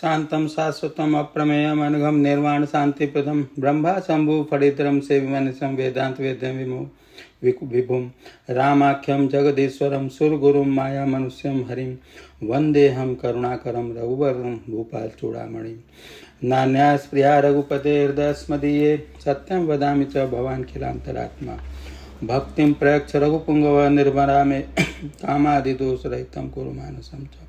शांतं शाश्वतम् अप्रमेयम् अनघं निर्वाण शांतिप्रदं ब्रह्मा शंभु फणिधरं सेविमनिशं वेदांत वेद्यं विभुं रामाख्यं जगदीश्वरं सुरगुरुं माया मनुष्यं हरिं वन्देऽहं करुणाकरं रघुवरं भूपाल चूड़ामणिं नान्यास्प्रिया रघुपते हृदयस्मदीये सत्यं वदामि च भवान् खिलान्तरात्मा भक्तिं प्रयच्छ रघुपुङ्गव निर्मरा मे कामादिदोषरहितं कुरु मानसं च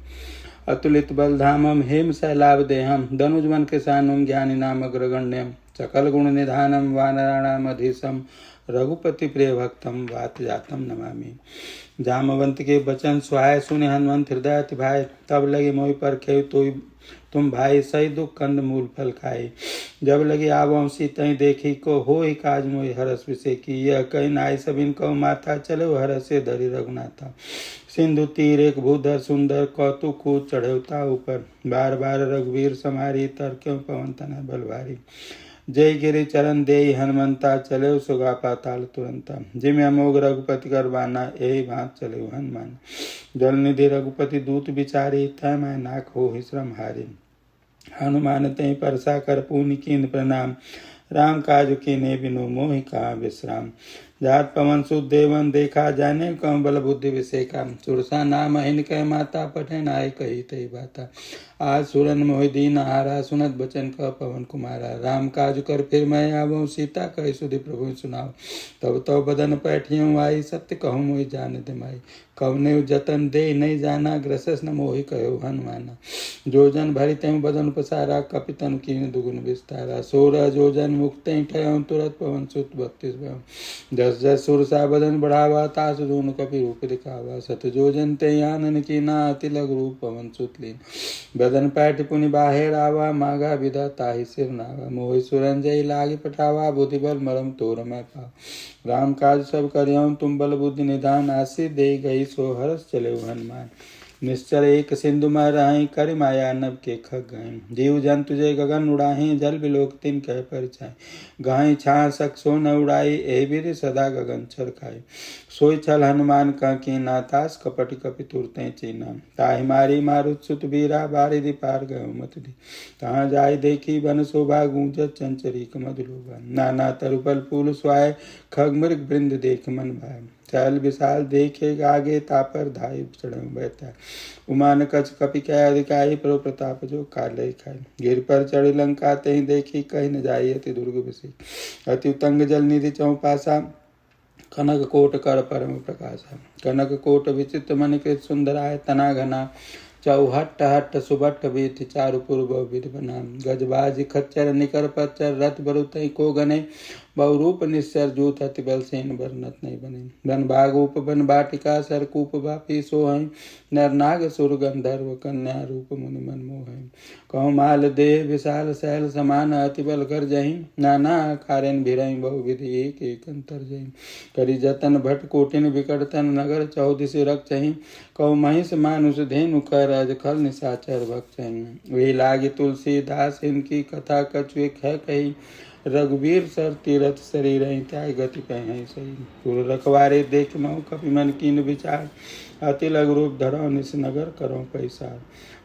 अतुलित बलधामं हेम शैलावदेहं धनुजवन किसानुं ज्ञानिनामग्रगण्यं सकल गुण निधानं वानराणामधीशं रघुपति प्रिय भक्तम वात जातम नमामि। जामवंत के बचन सुहाय सुने हनुमंत हृदय अति भाई तब लगे मोहि पर खे तो तुम भाई सही दुख कंद मूल फल खाए जब लगे आवम सीतई देखी को हो ही काज मोहि हरस विषय की यह कही नाई सबिन कौ माथा चले हरस से धरी रघुनाथा सिंधु तीर एक भूधर सुंदर कौतुक कूद चढ़ौता ऊपर बार बार रघुवीर समारी तर क्यों पवन तना बलवारी जय गिरि चरण दे हनुमंता चले सुगा पाताल तुरंता जिम अमोघ रघुपति कर बाना यही भात चले हनुमान जल निधि रघुपति दूत बिचारी था मैं नाक हो ही श्रम हारी हनुमान ते परसा कर पूनि कीन प्रणाम राम काज कीने बिनु मोहि कहा विश्राम जात पवन सुत देवन देखा जाने कम बल बुद्धि विषेका सुरसा नाम हिन कह माता पठे नाय कही तई बाता आज सुरन मोहि दीन हारा सुनत बचन कह पवन कुमारा राम काज कर फिर मैं आवो सीता कह सुधि प्रभु सुनाओ तब तो बदन पैठियों आई सत्य कहूँ मोहि जान दिमाई कवने जतन दे नहीं जाना ग्रसस न मोहि कहो हनुमाना जो जन भरि तें बदन पसारा कपितन कीन दुगुन विस्तारा 16 जो जन मुक्त ठय तुरत पवन सुत 32 जस जस सुरसा बदन बढ़ावा तास दून कपि रूप दिखावा सत जो जन ते आनन की ना अति लग रूप पवन सुत लीन बदन पैठ पुनि बाहेर आवा मागा विधा ताहि सिर नावा मोहि सुरंजय लागे पठावा बुद्धि बल मरम तोर मैं पा राम काज सब करियो तुम बल बुद्धि निधान आसी दे गई सो हरस चले हनुमान निश्चर एक सिंधु में रही कर माया नभ के खग गए जीव जंतु जय गगन उड़ाही जल बिलोक तिन कह परिचाय गाय छा सक सो न उड़ाई ए बिर सदा गगन छर खाए सोई छल हनुमान का की नातास कपट कपि तुरते चीना ताहि मारी मारुत सुत बीरा बारिधि पार गयो मत दी तहाँ जाय देखी बन शोभा गूंजत चंचरी मधुलोभा नाना तरुपल फूल स्वाय खग मृग वृंद देख मन भाय चल विशाल देखे आगे तापर धाई चढ़ बैठा उमान कच कपि कह अधिकाई प्रो प्रताप जो काले खाए गिर पर चढ़ी लंका ते देखी कहीं न जाई अति दुर्ग विषय अति उतंग जल निधि चौपासा कनक कोट कर परम प्रकाशा कनक कोट विचित्र मन कृत सुंदराय तना घना चौहट्ट हट्ट सुबट्ट बीथ चारु पूर्व विध बना गजबाज खच्चर निकर पच्चर रथ बरुतई को गने बहुरूप निश्चर जूत अति बल सेन बरनत नहीं बने बन बाग उप बन बाटिका सरकूप बापी सोहई नर नाग सुर गंधर्व कन्या रूप मुनि मन मोहई कहु माल देह विशाल शैल समान अति बल कर जही नाना कारेन भिरई बहु विधि एक एक अंतर जही करी जतन भट कोटिन विकटतन नगर चौदिशि रख चही कहु महिष मानुष धेनु कर अज खल निशाचर भक्त चही वे लागी तुलसीदास इनकी कथा कछुए ख कही रघुवीर सर तीरथ शरीर त्याग गति कहीं सही पुर रखवारे देख मऊ कपि मन कीन विचार अति लग रूप धरो निस नगर करो पैसार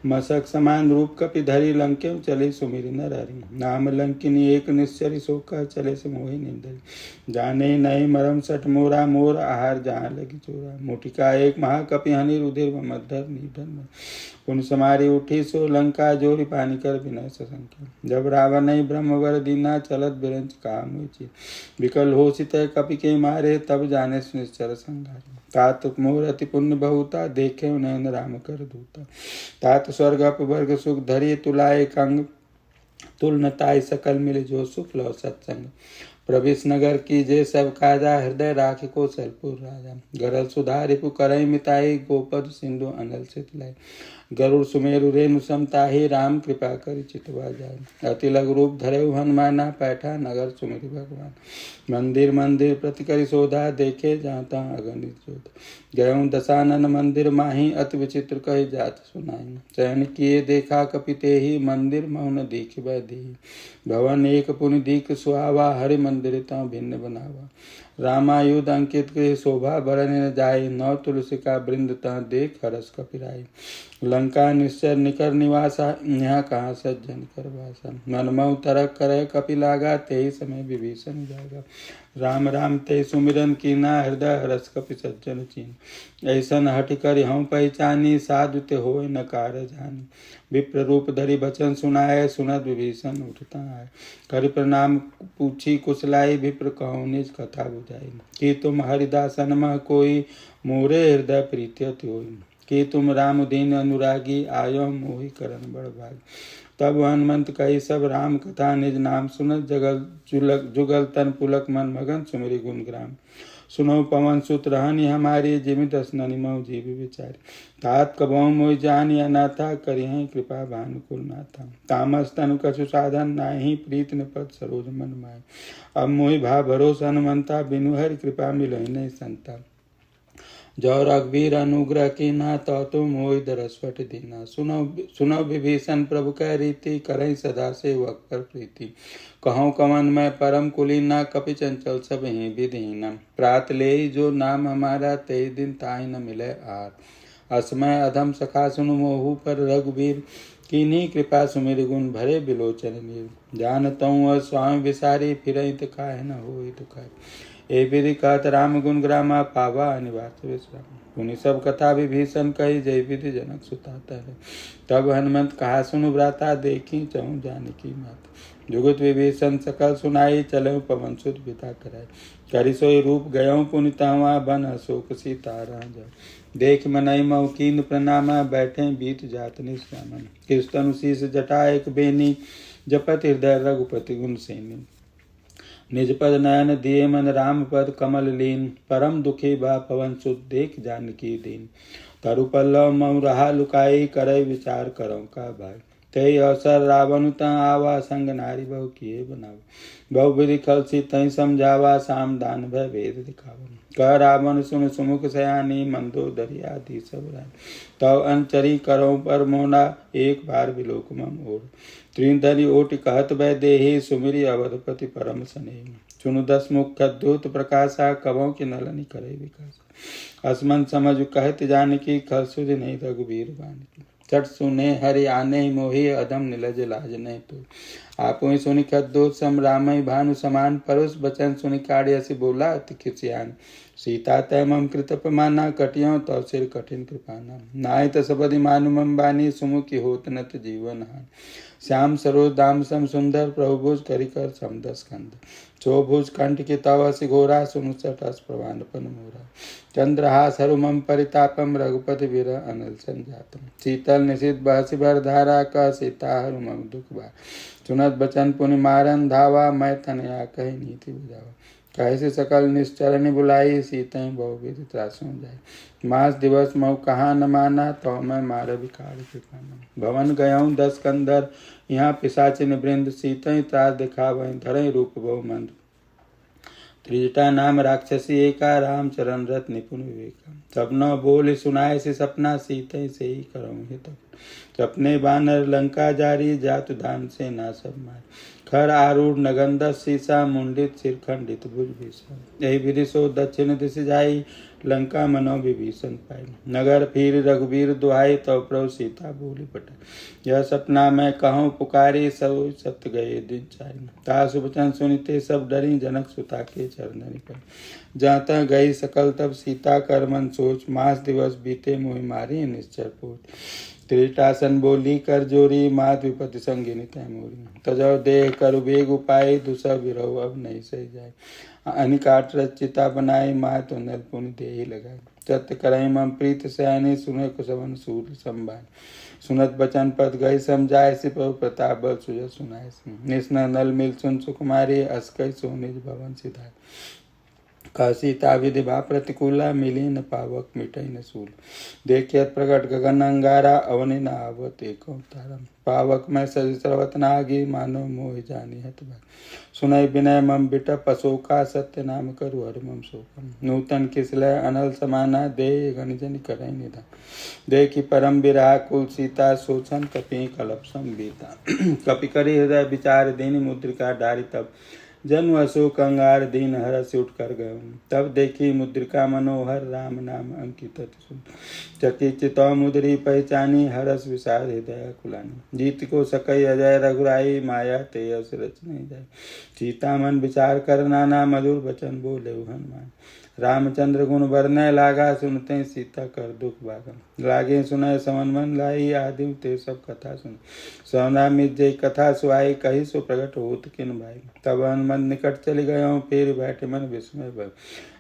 मसक समान रूप कपि धरी लंक्यों चले सुमिरि नर हरि नाम लंकिनी एक निश्चरी सो कह चले से मोहि निंदरी जाने नहीं मरम सठ मोरा मोर आहार जहाँ लगी चोरा मुटिका एक महाकपि हनि रुधिर मद्धर निधन पुन समारी उठी सो लंका जोरी पानी कर विनय ससंख्य जब रावण नहीं ब्रह्मवर दीना चलत बिरंच काम विकल हो सित कपि के मारे तब जाने सुनिश्चर संगारे तात मोर अति पुण्य बहुता देखे नयन राम कर दूता तात स्वर्ग अपवर्ग सुख धरी तुलाए कंग तुलनताई सकल मिले जो सुख लो सत्संग प्रवेश नगर की जे सब काजा हृदय राख को सलपुर राजा गरल सुधारि पुकरई मिताई गोपद सिंधु अनल सित लाई गरुड़ सुमेरु रेणु समताहि राम कृपा करि चितवा जाय अति लघु रूप धरे हनुमाना पैठा नगर सुमिरि भगवान मंदिर मंदिर प्रति करि शोधा देखे जाता अगणित जोत गयों दशानन मंदिर माही अति विचित्र कही जात सुनाई चयन किए देखा कपिते ही मंदिर मौन दीख दी भवन एक पुनि दीख सुहावा हरि मंदिर ता भिन्न बनावा रामायुध अंकित गृह शोभा बरन न जाय नौ तुलसी का वृंद ता देख हरस कपिराई लंका निश्चर निकर निवासा, यहाँ कहाँ सज्जन कर वासा। मनमऊ तरक करे कपिलागा, ते ही समय विभीषण जागा। राम राम ते सुमिरन कीना, हृदय हरस कपि सज्जन चीन। ऐसन हठ कर हूँ पहचानी, साधु ते होय न कार जानी। विप्र रूप धरि बचन सुनाए, सुनत विभीषण उठता आए। कर प्रणाम पूछी कुशलाई, विप्र कहूँ निज कथा बुझाई। कि तुम हरिदासन मह कोई, मोरे हृदय प्रीति अति होई। कि तुम राम दीन अनुरागी, आयो मोहि करन बड़ भागी। तब हनुमंत कही सब राम कथा, निज नाम सुनत जगल जुगल तन पुलक मन मगन, सुमिरि गुण ग्राम। सुनो पवन सुत रहनि हमारी, जिमि दस ननि मऊ जीव विचारी। तात कबहु मोहि जानि अनाथा, करिहै कृपा भानुकुल नाथा। तामस तनु कछु साधन नाही, प्रीत निपत सरोज मन माहि। अब मोहि भा भरोसा हनुमंता, बिनु हरि कृपा मिलहि नहीं संता। जो रघुवीर अनुग्रह कीना, तो तुम मोहि दरसवट दीना। सुनो विभीषण प्रभु कह रीति, करहि सदा सेवक पर प्रीति। कहूँ कवन मैं परम कुलीना, कपि चंचल सब ही विधिहीना। प्रात ले जो नाम हमारा, ते दिन ताहि न मिले आर। असमय अधम सखा सुनु मोहु, पर रघुवीर कीन्ही कृपा सुमिरि गुण भरे बिलोचन नीर। जानतऊँ स्वामी विसारी, फिरहि त काहे न होई दुखाई। ए बिरि कहत राम गुण ग्रामा, पावा अनिवार्य विश्राम। पुनि सब कथा विभीषण कही, जय विधि जनक सुता है। तब हनुमंत कहा सुनु भ्राता, देखी चहु जानकी माता। जुगत विभीषण सकल सुनाई, चलहु पवन सुत पिता कराई। करि सोई रूप गयऊँ पुनि तहवा, बन अशोक सीता राजा। देख मनई मऊ कीन प्रणामा, बैठे बीत जात निश्रामा। कीर्तन शीस जटा एक बेनी, जपत हृदय रघुपति गुण सेनी। निज पद नयन दिए मन, राम पद कमल लीन। परम दुखी बा पवन सुत, देख जानकी दीन। तरु पल्लव मऊ रहा लुकाई, करई विचार करौ का भाई। तई अवसर रावण त आवा, संग नारी बहु किए बनावा। बहु विधि खलसी तई समझावा, साम दान भय वेद दिखावा। कह रावण सुन सुमुख सयानी, मंदोदरी आदि सब रानी। तव अनचरी करौ पर मोना, एक बार बिलोक मम ओर। त्रिधरि ओटि कहत भय देहि, सुमिरि अवधपति परम स्नेही। सुनु दस मुख द्योत प्रकाशा, कबहु कि नलनि करे विकासा। असमन समझ कहत जानकी, खल सुधि नहीं रघुवीर बानी। चट सुने हरि आने मोहि, अधम निलज लाज नहीं तो। आपो सुनि खद्दोत सम, रामहि भानु समान। परुष बचन सुनि काढ़ियसि, बोला अति खिसियान। सीता तै मम कृत अपमाना, कटियौ तव सिर कठिन कृपाना। नाहि त सबदि मानु मम बानी, सुमुखी होत नत जीवन हानि। श्याम सरोज दाम सम सुंदर, प्रभु भुज करिकर समदस कंद। सो भुज कंठ की तव असि घोरा, सुनु सटस प्रवानपन मोरा। चंद्रहास हरु मम परितापम, रघुपति विरह अनल संजातम। शीतल निशित बहसि भर धारा, कह सीता हरु मम दुख भार। सुनत बचन पुनि मारन धावा, मैं तनया कहि नीति बुझावा। कैसे सकल निश्चरनि बुलाई, सीतहि बहुविधि त्रासों जाई। मास दिवस मऊ कहाँ न माना, तो मैं मार विकार कृपाना। भवन गयऊँ दस कंदर, यहाँ पिशाचिन वृंद। सीतहि त्रास दिखावहि, धरहि रूप बहु मंद। त्रिजटा नाम राक्षसी एका, राम चरण रत निपुण विवेका। सपना बोल सुनाए से सपना, सीतहि से ही करऊँ हित। सपने बानर लंका जारी, जातु दान से ना सब मार। खर आरूढ़ नगंदस सीसा, मुंडित सिर खंडित भुज भीषण। यही विधि सो दक्षिण दिश जाई, लंका मनो विभीषण पाई। नगर फिर रघुवीर दुहाई, तो प्रभु सीता बोली पटाई। यह सपना मैं कहूँ पुकारी, सब सत्य गए दिन चारि। तासु वचन सुनिते सब डरी, जनक सुता के चरणनि पर। जाता गई सकल तब सीता कर मन सोच, मास दिवस बीते मोहि मारी निश्चर पोच। त्रिटासन बोली कर जोरी, मात विपति संगिनी तै मोरी। तजौ देह कर वेग उपाय, दुसह विरहु अब नहीं सही जाए। अनिकाट रचिता बनाई, मात नल पुनि देहि लगाई। सत्य करहि मम प्रीत सयानी, सुने कुसवन सूर संभाय। सुनत बचन पद गई समझाए, प्रभु प्रताप बल सुजय सुनाय। निस्न नल मिल सुन सुकुमारी, अस्कई सो निज भवन सिधाय। कह सीता विधि भा प्रतिकूला, मिली न पावक मिटई न सूल। देखियत प्रकट गगन अंगारा, अवनि न आवत एको तारा। पावक में सज सर्वत नागी, मानो मोहि जानी हत भाग। सुनय विनय मम बिटप अशोका, सत्य नाम करु हर मम शोकम। नूतन किसलय अनल समाना, दे गणजन करई निधान। देखी परम विरहा कुल सीता, सोचन कपि कलप संबीता। कपि करि हृदय विचार, दीनि मुद्रिका डारी तब। जनु अशोक अंगार दीन हरस उठ कर गयो। तब देखी मुद्रिका मनोहर राम नाम अंकित सुन। चकी चितौ मुद्री पहचानी हरस विषाद हृदय कुलानी। जीत को सकई अजय रघुराई माया ते अस रच नहीं जाय। सीता मन विचार कर नाना मधुर वचन बोले हनुमान। रामचंद्र गुण बरने लागा सुनते सीता कर दुख भागा। लागे सुनय समन मन लाई आदिम ते सब कथा सुन। सौना मित जय कथा सुहाई कही सो प्रकट होत किन भाई। तब हनुमान निकट चले गयो फिर बैठे मन विस्मय भय।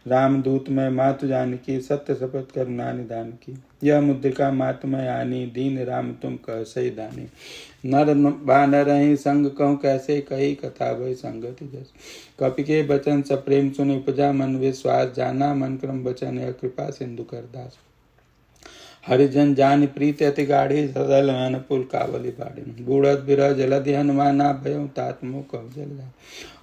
रामदूत में मातु जानकी सत्य शपथ करुणा निदान की। यह मुद्रिका मातुमय आनी दीन राम तुम कह सही दानी। नर बानर ही संग कहूँ कैसे कही कथा भय संगति जस। कपि के बचन सब प्रेम सुन उपजा मन विश्वास जाना। मन क्रम बचन है कृपा सिंधु कर दास। हरिजन जान प्रीत अति गाढ़ी सदल मन पुल कावली बाड़ी। बूढ़त बिरह जलधि हनुमाना भयउ तात मोह कहु जल जाए।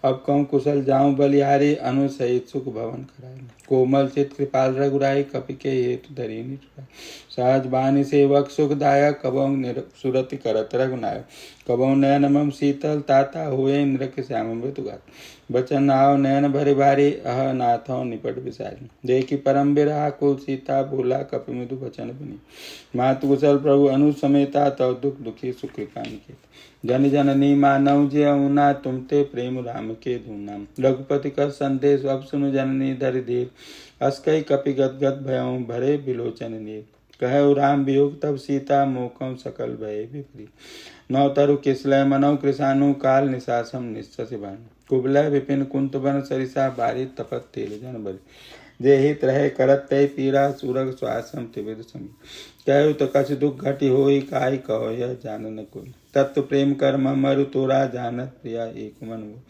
अब कहूँ कुशल जाऊं बलिहारी अनुसहित सुख भवन कराए। कोमल चित कृपाल रघुराई कपि के हेतु धरी निठुराई। सहज बानी सेवक सुखदायक कबौ सुरति करत रघुनायक। कबौ नयन मम शीतल ताता हुए इंद्र के श्याम मृतुगात। बचन आओ नयन भरि भारी अह नाथों निपट विसारी। देखी परम बिरहा कुल सीता बोला कपि मृदु वचन बनी। मातु कुशल प्रभु अनु समेता तव दुख दुखी सुख कृपान के। जन जननी मानव जे उना तुम ते प्रेम राम के धूना। रघुपति का संदेश अब सुनु जननी धरि धीर। अस्कई कपि गद गद भयउ भरे बिलोचन नीर। कहु राम वियोग तब सीता मोकम सकल भय विपरीत। नौ तरु किसलय मनौ कृषाणु काल निशासम निश्चसि भानु। कुबलय विपिन कुंत बन सरिसा बारी तपत तेल जन बलि। जे हित रहे करत तय पीरा सूरग स्वासम त्रिविध समी। कहु तो कछ दुख घटी होई काई कहो यह जानन कोई। तत्व प्रेम कर्म मरु तोरा जानत प्रिया एक मन वो।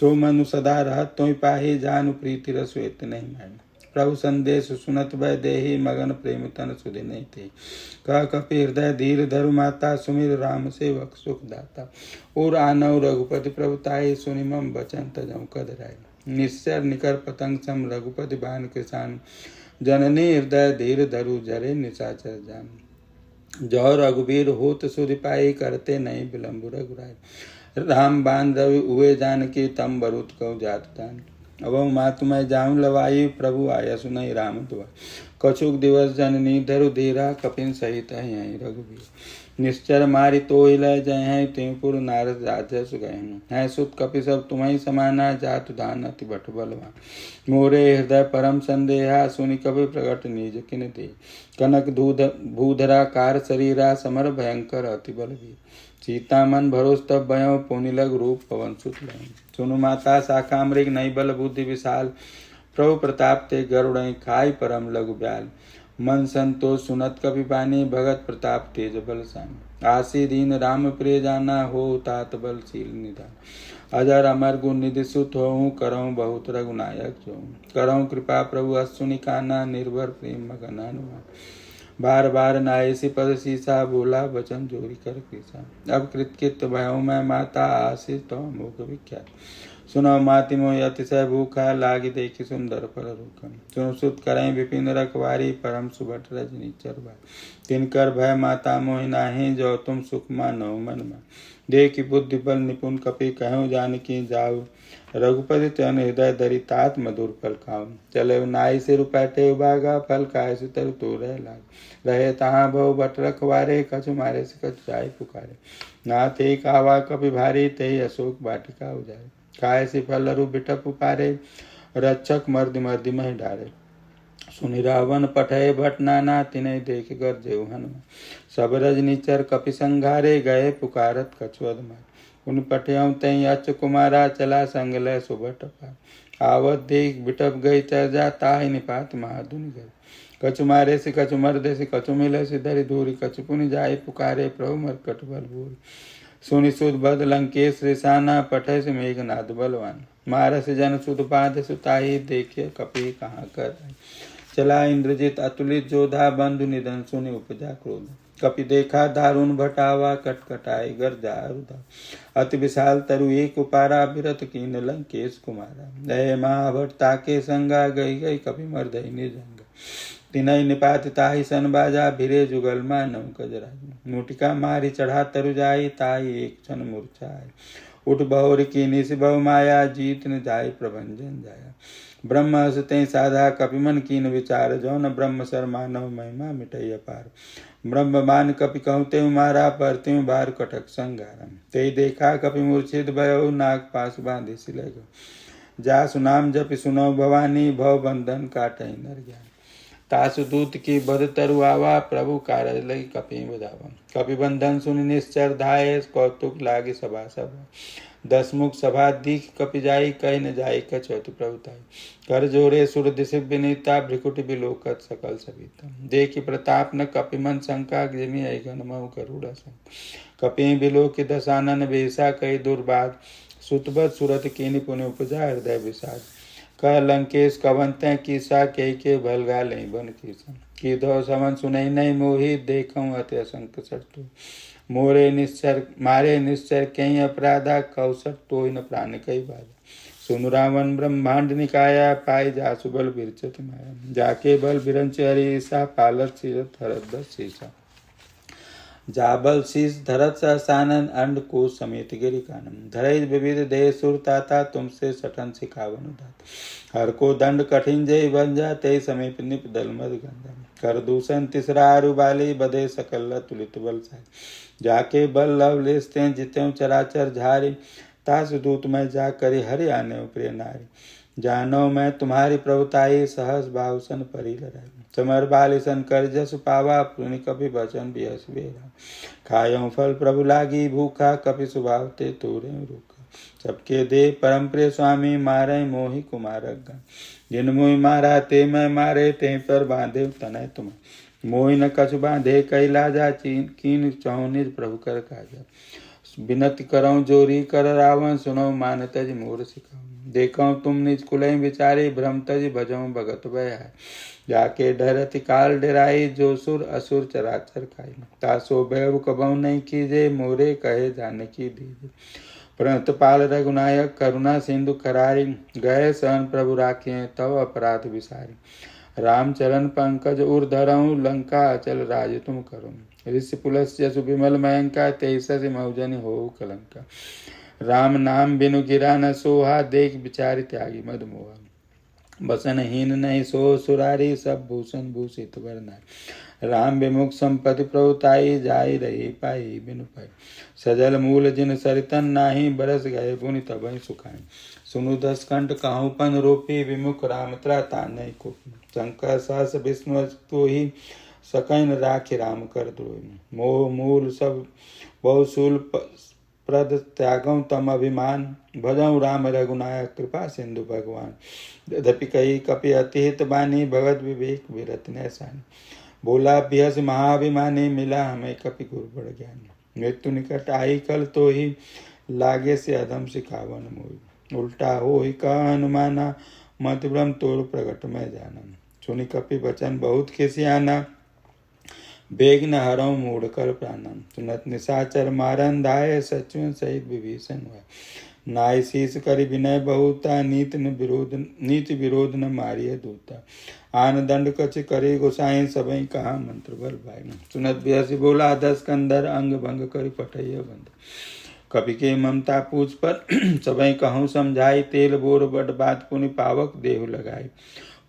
सो मनु सदा रहत तोहि पाहि जानु प्रीति रसवेत नहीं मान। प्रभु संदेश सुनत भय देहि मगन प्रेम तन सुधि नहीं थे। कह कपि हृदय धीर धरु माता सुमिर राम सेवक सुख दाता। और आनव रघुपति प्रभुताई सुनि मम बचन तजौ कद राय। निश्चर निकर पतंग सम रघुपति बान किसान। जननी हृदय धीर धरु जरे निशाचर जान। जौ रघुबीर होत सुधि पाई करते नहीं विलम्ब रघुराय। राम बान रवि हुए जानकी तम बरुत कौ जात दान। अब मातुमय जाऊं लवाई प्रभु आया सुनई राम दुआ। कछुक दिवस जननी धरु धीरा कपिन सहित है रघुबीर। निश्चर मारि तो लय जय है त्योपुर नारद राजस गए हैं। सुत कपि सब तुम्हें समाना जातु दान अति भट बलवान। मोरे हृदय परम संदेहा सुनि कपि प्रगट निज किन दे। कनक भूधरा कार शरीरा समर भयंकर अति बलवीर। सीता मन भरोस तब भयो पुनिलग रूप पवन सुत लय। सुनु माता शाखा मृग नहीं बल बुद्धि विशाल। प्रभु प्रताप ते गरुड़ खाई परम लघु ब्याल। मन संतोष सुनत कपि बानी भगत प्रताप तेज बलशानी। आसी दीन राम प्रिय जाना हो तात बलशील निधान। अजर अमर गुण निधि सुत होऊं करऊं बहुत रघुनायक जो। करऊं कृपा प्रभु असुनि काना निर्भर प्रेम मगन हनुमान। बार बार नायसी पद सीसा बोला वचन जोरी कर कृषा। अब कृतकृत भयों में माता आशीष तो मोग विख्यात। सुनो माति मोहि अतिशय भूखा लागी देखी सुंदर फल रूखम। सुनो सुत करें विपिन रखवारी परम सुभट रजनी चरवा। तिनकर भय माता मोहि नाहि जो तुम सुख मानो मन मा। देखी बुद्धि बल निपुण कपि कहूँ जानकी जाऊ। रघुपति तन हृदय धरि तात मधुर फल खाऊ। चले नाई सिर पैठे भागा फल खाए सुतर तो रह लाग। रहे तहाँ भव बट रखवारे कछु मारे से कछु जाय पुकारे। नाथ एक आवा कपि भारी ते अशोक वाटिका उजारे। खाए से फल रु बिटप उपारे रक्षक मर्द मर्दी मह डारे। सुनि रावण पठय भट नाना तिनय देख कर जेऊ हनुमान। सब रजनीचर कपि संघारे गए पुकारत कछुअद मार। उन पठयऊ तई अच्च कुमारा चला संग लय सुभट पार। आवत देख बिटप गई चर्जा ताहि निपात महाधुनि गए। कछु मारे से कछु मर्दे से कछु मिले से धरि दूरी। कछु पुनि जाय पुकारे प्रभु मरकट बल भूरि। सुनि सुध बद लंकेश रिसाना पठय से मेघनाद बलवान। मारस जन सुध बाध सुताही देखिए कपि कहाँ कर। चला इंद्रजित अतुलित जोधा बंधु निधन सुनि उपजा क्रोध। कपि देखा दारुण भटावा कटकटाई गर्जा रुधा। अति विशाल तरु एक उपारा बिरत कीन लंकेश कुमारा। दय महाभट ताके संगा गई गई कपि मर्दई निर्जंगा। तिनय निपात ताहि सन बाजा भिरे जुगल मानव कजरा। मुटिका मारी चढ़ा तरु जाई ताहि एक क्षण मूर्छा आई। उठ बहुर की निश बहु माया, जीत न जाय प्रभंजन जाया। ब्रह्म असते साधा कपिमन कीन विचार, जौन ब्रह्म सर मानव महिमा मिटै अपार। ब्रह्म मान कपि कहूँ त्यों मारा, पर त्यों बार कटक संगारम। ते देखा कपि मूर्छित भयो, नाग पास बांधे सिलै गो। जासु नाम जपि सुनो भवानी, भव बंधन काटै नर ज्ञान। तासु दूत की बद तरु आवा, प्रभु कारज लगी कपि बधावा। कपि बंधन सुनि निश्चर धाये, कौतुक लागे सभा सब। दसमुख सभा दीख कपि जाई, कहि न जाई कछुअति प्रभुताई। कर जोरे सुर दिश विनीता, भ्रिकुटि बिलोकत सकल सविता। देखि प्रताप न कपि मन शंका, जिमि अइगन महु गरुड़ शंका। कपि बिलोकि दशानन बेसा, कहि दुर्बाद सुतबत सुरत कीनि पुनि उपजा हृदय विषाद। कह लंकेश कवंतै कीसा, के भलगा लई बन कीसा। कीधो समन सुनई नहीं मोहि, देखऊँ अति असंक सट्टु। मारे निश्चर कई अपराधा, कौसट तोय न प्राण कई बाधा। सुनु रावण ब्रह्मांड निकाया, पाई जासु बल बिरचत माया। जाके बल बिरंच हरीसा, पालत शीरत हरत दस शीसा। जाबल शीस धरत सहसानन, अंड को समेत गिरि कानन। धरई विविध देह सुरताता, तुमसे सटन सिखावन दात। हर को दंड कठिन जय बंजा, ते समीप निप दल मद गंजा। कर दूषण तिसरा रुबाली, बधे सकल तुलित बल साई। जाके बल लव लेस्ते जित्यों चराचर झारी, तासु दूत में जा करी हरि आने प्रिय नारी। जानो मैं तुम्हारी प्रभुताई, सहस बाहुसन परी लड़ाई। समर बालिसन कर जस पावा, पुनि कपि बचन बियस बेरा। खायों फल प्रभु लागी भूखा, कपि स्वभाव ते तोरे रूखा। सबके दे परम प्रिय स्वामी, मारे मोहि कुमारक गण। जिन मोहि मारा ते मैं मारे, ते पर बांधे तनय तुम। मोहि न कछु बांधे कैलाजा, कीन चहु निज प्रभु कर काजा। बिनती करऊँ जोरी कर रावण, सुनो मान तज मोर सिखाऊँ। देखऊँ तुम निज कुलय विचारे, भ्रम तज भजऊँ भगत भय। जाके डरति काल डराई, जो सुर असुर चराचर खाई। तासो भय कबहु नहीं कीजे, मोरे कहे जानकी दीजे। प्रणत पाल रघुनायक, करुणा सिंधु करारी। गए सहन प्रभु राखे, तव अपराध विसारी। रामचरण पंकज उर धरऊँ, लंका अचल राज तुम करूँ। ऋषि पुलस्त्य सुविमल मयंका, तेईसि मौजनि होऊ कलंका। राम नाम बिनु गिरा न सोहा, देख बिचारी त्यागी मद मोहा। बसन हीन नहीं सो सुरारी, सब भूषण भूषित वरनारी। राम विमुख संपत्ति प्रभुताई, जाई रही पाई बिनु पाई। सजल मूल जिन सरितन नाही, बरस गए पुनि तबहि सुखाई। सुनु दस कंठ कहूँ पन रोपी, विमुख राम त्राता नहीं कोपी। शंकर सहस विष्णु तोहि, सकैन राखि राम कर द्रोही। मोह मूल सब बहुशूल प्रद, त्यागं तम अभिमान। भजऊँ राम रघुनायक, कृपा सिंधु भगवान। यद्यपि कही कपि अति हित बानी, भगत विवेक विरत नैसानी। बोला बिहस महाभिमानी, मिला हमें कपि गुरु बड़ ज्ञानी। मृत्यु निकट आई कल तो ही, लागे से अधम सिखावन मोहि। उल्टा हो ही कह हनुमाना, मत भ्रम तोर प्रगट में जाना। सुनि कपि वचन बहुत खिसियाना, बेग न हरऊँ मूढ़ कर प्राणम। सुनत निशाचर मारन धाये, सचुन सहित विभीषण भय। नाय शीस करि विनय बहुता, नीति विरोध न मारिय दूता। आन दंड कछ करे गोसाई, सबई कहा मंत्र बल भाई। सुनत बिहसि बोला दस कंदर, अंग भंग करि पठैय बंद। कपि के ममता पूछ पर, सबई कहूँ समझाई। तेल बोर बड़ बात पुनि पावक देहु लगाई।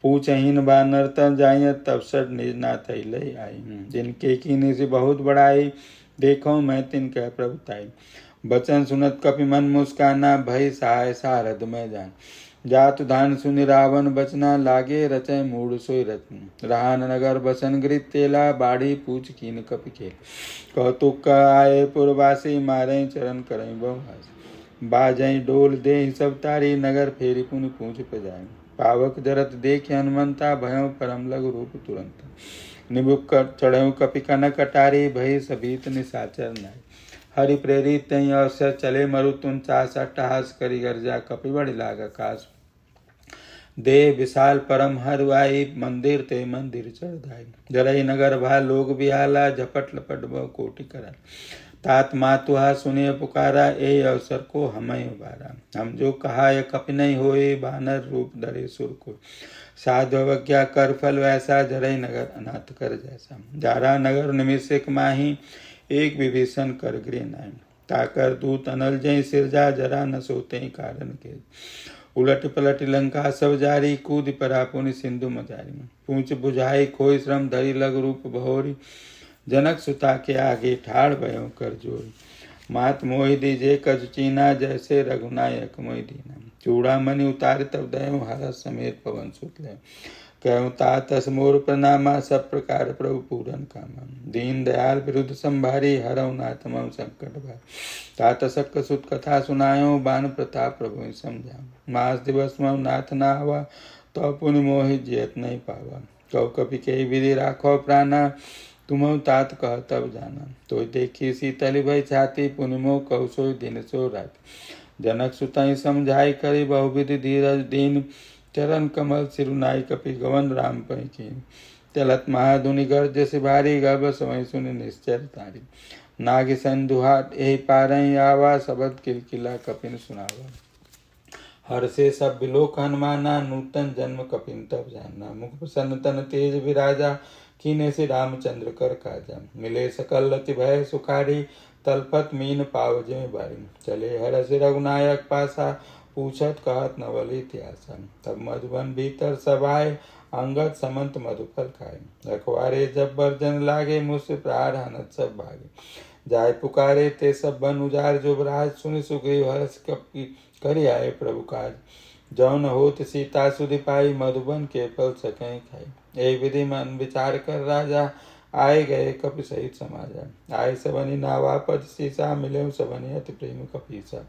पूछहीन बा नर्तन जाय, तब सट निज नाथ लय आई। जिनके कीनी से बहुत बड़ाई, देखो मैं तिनके प्रभुताई। बचन सुनत कपि मन मुस्काना, भय सहाय सारद में जान। जातु धान सुनि रावण बचना, लागे रचय मूढ़ सोई रचना। रहान नगर बसन गृत तेला, बाढ़ी पूछ कीन कपि खेल। कौतुक आए पुरवासी, मारे चरण करई बहुहासी। बाजई डोल दे सब तारी, नगर फेरी पुनि पूछ पजाई। पावक जरत देख हनुमंता, भयों परम लघु रूप तुरंत। निबुक चढ़ऊ कपि कनक अटारी, भई सभीत निशाचर नाई। हरि प्रेरित तई अवसर चले मरु तुम चास, अट्टहास करि गर्जा कपि बड़ि लाग आकाश। दे विशाल परम हरवाई, मंदिर ते मंदिर चढ़। जरई नगर भा लोग बिहाला, झपट लपट बहु कोटि करा। तात मातुहा सुनिय पुकारा, ए अवसर को हमें उबारा। हम जो कहा यह कपि नहीं होए, बानर रूप धरे सुर को। साधु अवज्ञा कर फल वैसा, जरई नगर अनाथ कर जैसा। जारा नगर निमिषिक माही, एक विभीषण कर गृह नाहि। ताकर दूत अनल जय सिरजा जरा न सोते कारण के उलट पलट लंका सब जारी कूद परा पुनि सिंधु मजारी पूछ बुझाई खोई श्रम धरी लग रूप बहोरी जनक सुता के आगे ठाड़ भयो कर जोरी मात मोहि दीजे कज चीना जैसे रघुनायक मोहि दीना चूड़ामणि उतार तब दयो हरस समेत पवन सुत ले कहूँ तातस मोर प्रणामा सब प्रकार प्रभु पूरन कामा दीन दयाल विरुद्ध संभारी हरऊ नाथ मम संकट भार तात सक सुत कथा सुनायो बान प्रताप प्रभु समझाओ मास दिवस मम नाथ ना आवा तो पुनि मोहि जियत नहीं पावा कौ कपि के विधि राखो प्राणा तुम तात कह तब जाना तो देखी शीतल भय छाती पुनि मोह कौ सोई दिन सो रात जनक सुताई समझाई करी बहुविधि धीरज दीन चरण कमल सिरुनाई कपि गवन राम पै कीन चलत महाधुनि गर्ज से भारी गर्भ समय सुनि निश्चर तारी नाग संदुहाट यही पारई आवा शबद किलकिला कपिन सुनावा हर से सब बिलोक हनुमाना नूतन जन्म कपिन तब जानना मुख प्रसन्न तन तेज विराजा कीने से रामचंद्र कर काजा मिले सकल लति भय सुखारी तलपत मीन पाव जय बारी चले हर से रघुनायक पासा पूछत कहत नवल इतिहासा तब मधुबन भीतर सब आए अंगद समंत मधुफल खाए रखवारे जब बर्जन लागे मुझसे प्रार हनत सब भागे जाय पुकारे ते सब बन उजार जुबराज सुनि सुग्रीव हर्ष कपि करि आए प्रभु काज जौन होत सीता सुधि पाई मधुबन के फल सकें खाई ए विधि मन विचार कर राजा आए गए कपि सहित समाजा आए सबनि नावा पद सीसा मिले सबनि अति प्रेम कपीसा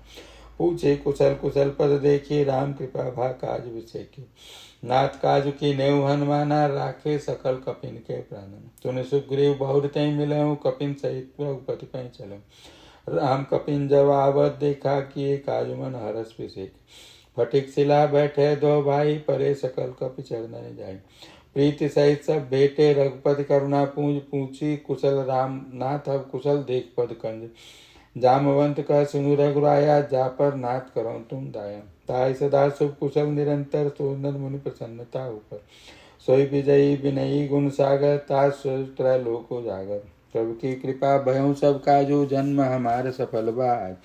पूछे कुशल कुशल पद देखी राम कृपा भा काज विषेकी नाथ काज की नेव हनुमाना राखे सकल कपिन के प्राण तुने सुग्रीव बहुर तय मिले कपिन सहित रघुपति पै चलो राम कपिन जब आवत देखा किए काज मन हरस विषेक फटिक शिला बैठे दो भाई परे सकल कपि चरण जाय प्रीति सहित सब भेटे रघुपति करुणा पूंज पूछी कुशल राम नाथ अब कुशल देख पद कंज जामवंत कह सुनु रघुराया जा पर नाथ करो तुम दाया ताई सदा शुभ कुशल निरंतर सुंदर मुनि प्रसन्नता ऊपर सोई विजयी विनयी गुण सागर ताज लोक उजागर प्रभु की कृपा भयों सब काजू जन्म हमारे सफल बाय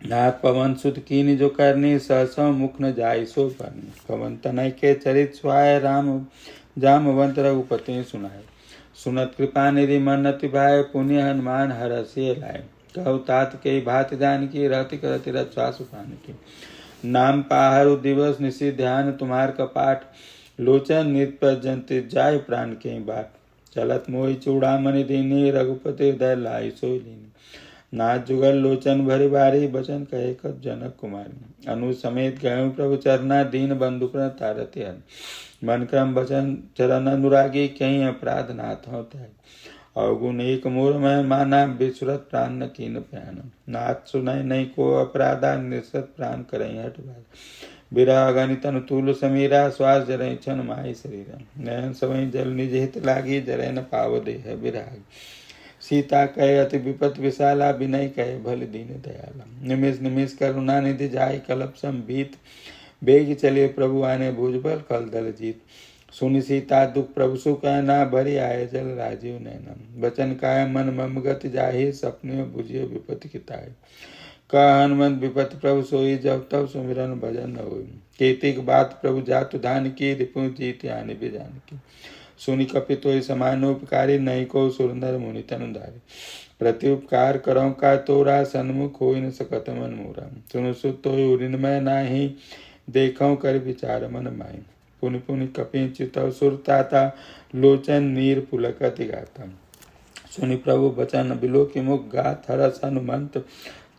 नाथ पवन सुत कीन जो करनी सहसो मुख न जाय सो करनी पवन तनय के चरित स्वाय राम जामवंत रघुपति सुनाए सुनत कृपा निधि मन्नति भाई पुण्य हनुमान हरषि लाए कहु तात के भात जान की रहति करति रक्षा सुखान की नाम पाहरु दिवस निशि ध्यान तुम्हार कपाट लोचन नित पर्यंत जाय प्राण के बाट चलत मोहि चूड़ामणि दीनी रघुपति हृदय लाई सोई लीनी नाथ जुगल लोचन भरि बारी बचन कहे कब जनक कुमारी अनु समेत गए प्रभु चरना दीन बंधु प्र तारति हन मन क्रम वचन चरण अनुरागी कहीं अपराध नाथ होता है अवगुण एक मोर में माना विसुरत प्राण न कीन प्यान नाथ सुनय नहीं को अपराधा निसत प्राण करें हट भाग बिरह गणित अनुतूल समीरा श्वास जरय छन माही शरीर नयन समय जल निज हित लागी जरय न पाव देह विराग सीता कहे अति विपत विशाला विनय कहे भल दीन दयाला निमिष निमिष करुणा निधि जाय कलप संभीत बेग चले प्रभु आने भुजबल कल दल जीत सुनि सीता दुख प्रभु सुख ना भरी आए जल राजीव नैनम बचन काय मन मम गति जाहि सपने बुझियो विपत्ति किताय कह हनुमंत विपत्ति प्रभु सोई जब तब सुमिरन भजन न होई केतिक बात प्रभु जातु धान की रिपु जीत आने बिजान की सुनि कपि तोय समानोपकारी नहीं को सुरंदर मुनि तनुधारी प्रति उपकार करो का तोरा सन्मुख हो न सकत मन मोरा सुनु सुत तोय उरिनमय नाही देखो कर विचार मन माई पुनि पुनि कपि चितव सुरताता लोचन नीर पुलकति गाता सुनि प्रभु बचन बिलो की मुख गात हरस हनुमंत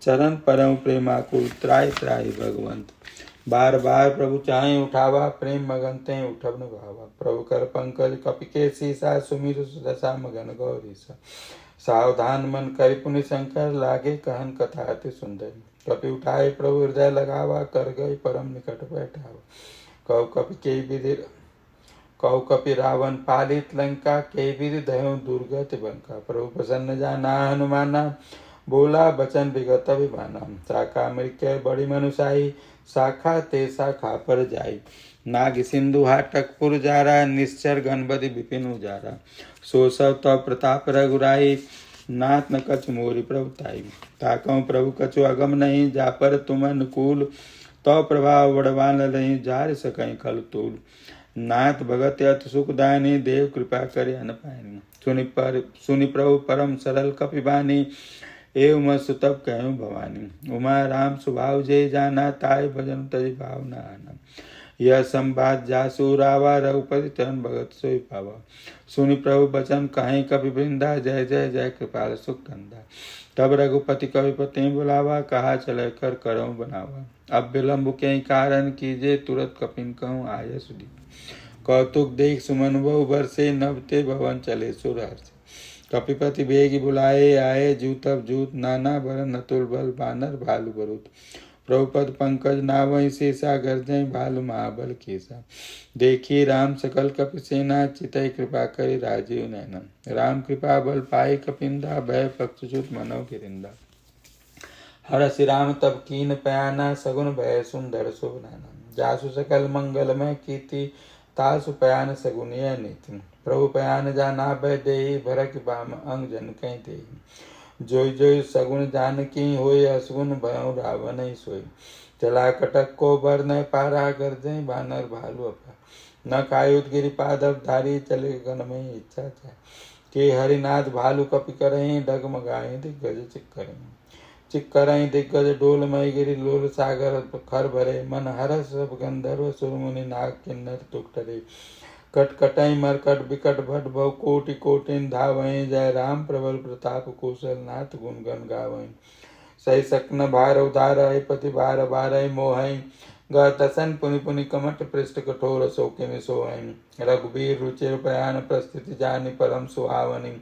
चरण परम प्रेमाकुल त्राय त्राय भगवंत बार बार प्रभु चाहे उठावा प्रेम मगन ते उठब न भावा प्रभु कर पंकज कपि के सीसा सुमिर दशा मगन गौरीसा सावधान मन कर पुनि शंकर लागे कहन कथा अति सुंदर कपि उठाए प्रभु हृदय लगावा कर गए परम निकट बैठावा कौ कपि के विधि कौ कपि रावण पालित लंका के विधि दयो दुर्गत बंका प्रभु प्रसन्न जाना हनुमाना बोला बचन विगत अभिमाना शाखा मृक्य बड़ी मनुषाई शाखा ते शाखा पर जाई नाग सिंधु हाटकपुर जारा निश्चर गणपति विपिन उजारा सो सब तब प्रताप रघुराई नाथ न कछु मोरी प्रभु ताई। ताकऊ प्रभु कछु अगम नहीं, जा पर तुम अनुकूल, तो प्रभाव बड़वान नहीं, जार सकई खल तूल। नाथ भगत अति सुखदानी, देव कृपा करे अनपायनी। सुनि प्रभु परम सरल कपिबानी, एवं सुतप कहूँ भवानी। उमा राम स्वभाव जय जाना, ताय भजन तज भाव न आना। यह संवाद जासु रावा, रघुपति चरण भगत सोई पावा। सुनि प्रभु बचन कहीं कपि वृंदा, जय जय जय कृपाल सुख कंदा। तब रघुपति कविपति बुलावा, कहा चले कर करऊँ बनावा। अब विलम्ब के कारण कीजे, तुरत कपिन कहूँ आय सुधी। कौतुक देख सुमन बहु बरसे, नभते भवन चले सुर हर्ष। कपिपति बेगी बुलाए आए, जूतब जूत नाना भरन, अतुल बल बानर भालु बरुत। प्रभुपद पंकज नावई शेषा, गर्जय भालु महाबल केसा। देखी राम सकल कपि सेना, चितई कृपा करि राजीव नैना। राम कृपा बल पाई कपिंदा, भय पक्षुचुत मनौ गिरिंदा। हरषि राम तब कीन पयाना, सगुन भय सुंदर शोभ नाना। जासु सकल मंगलमय कीर्ति, तासु पयान सगुन यह नीति। प्रभु पयान जाना भय देहि, भरक बाम अंग जन कहीं देहि। जोई जोई सगुन जानकी, होय असगुन भयउ रावण ही सोई। चला कटक को बर न पारा, गर्जय बानर भालु अपा। न कायुत गिरिपादव धारी, चले गन में इच्छा चाह। के हरिनाथ भालु कपि करहीं, डगमगाहीं दिग्गज चिक्करहीं। चिक्करहीं दिग्गज डोलमय, गिरि लोल सागर खर भरे। मन हरस सब गंधर्व, सुरमुनि नाग किन्नर तुक टरे। कटकटई मरकट बिकट भट, भव कोटि कोटिन धावहीं। जय राम प्रबल प्रताप, कौशल नाथ गुण गण गावहीं। सही सकन भार उधारहि, पति भार भारहि मोहहीं। गतसन पुनि पुनि कमट, पृष्ठ कठोर शोकिनि सोहहीं। रघुबीर रुचिर प्रयाण, प्रस्थिति जानि परम सुहावनी।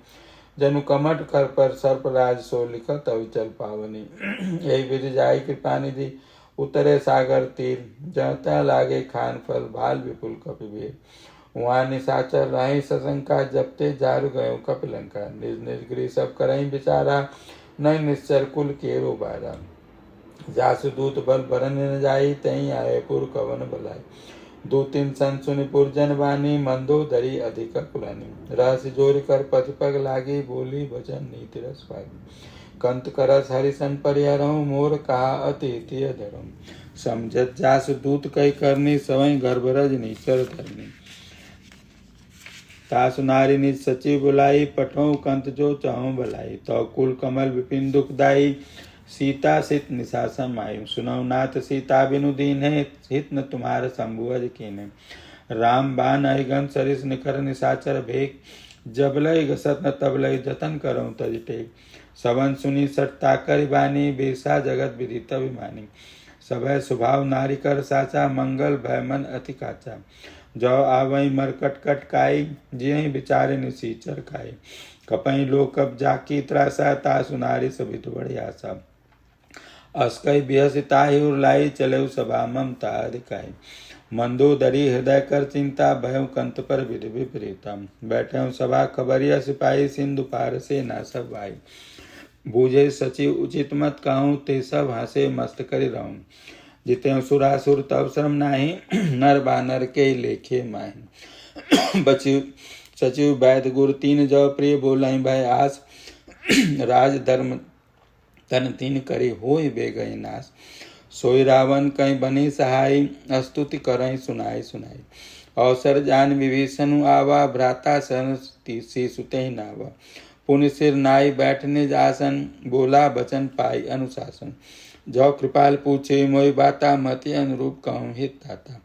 जनु कमट कर पर सर्पराज, सो लिखत अविचल पावनी। यही विधि जाई कृपा निधि, उतरे सागर तीर। जहाँ लागे खान फल, भाल विपुल कपिबीर। वहाँ निशाचर रही सशंका, जपते जारु गयो कपिलंका। निज निज गृह सब करहीं विचारा, नय निश्चर कुल केरो बारा। जासु दूत बल भरन न जाई, तहीं आए पुर कवन बलाई। दो तीन सन सुनि पुरजन बानी, मंदोदरी अधिक कुलानी। रहस्य जोरि कर पति पग लागी, बोली भजन नीति रस पागी। कंत करस हरिसन परिहरऊँ, मोर कहा अति हितिय धरऊँ। समझत जासु दूत कई करनी, सवई गर्भरज नीचर धरनी। तासु नारी निज सचिव बुलाई, पठौं कंत जो चहु भलाई। तो कुल कमल विपिन दुखदाई, सीता सित निशासम आई। सुनौ नाथ सीता बिनु दीन्हे, हित न तुम्हार शंभुअज कीन्हे। राम बाण अहिगन सरिस निखर, निशाचर भेक। जबलय घसत न तबलय, जतन करऊँ तज टेक। सबन सुनी सट ताकर बानी, बेसा जगत विदित अभिमानी। सभय स्वभाव नारी कर साचा, मंगल भय मन अति काचा। जो आवई मरकट कटकाई, जियहि विचारे निसीचर खाई। कपई लोकब जाकी त्रासा, तासु नारी सभित बड़ी आशा। अस्कई बिहसि ताहि उरलाई, चलेउ सभा ममता अधिकाई। मंदोदरी हृदय कर चिंता, भयउ कंत पर विधि विपरीता। बैठे सभा खबरिया सिपाही, सिंधु पार से ना सब आई। बूझे सचिव उचित मत कहूँ, ते सब हंसे मस्त करि रहूँ। जिते सुरासुर तब श्रम नाही, नर बानर के लेखे माही। बचिव सचिव वैद्य गुरु तीन, जो प्रिय बोलाई भय आस। राज धर्म तन तीन करी, होय बेगई नाश। सोई रावण कहीं बनी सहाय, स्तुति करहीं सुनाई सुनाई। अवसर जान विभीषण आवा, भ्राता शरण सुते नावा। पुनि सिर नाई बैठने जासन, बोला बचन पाई अनुशासन। जो कृपाल पूछे मोहि बाता, मति अनुरूप कहूँ हित दाता।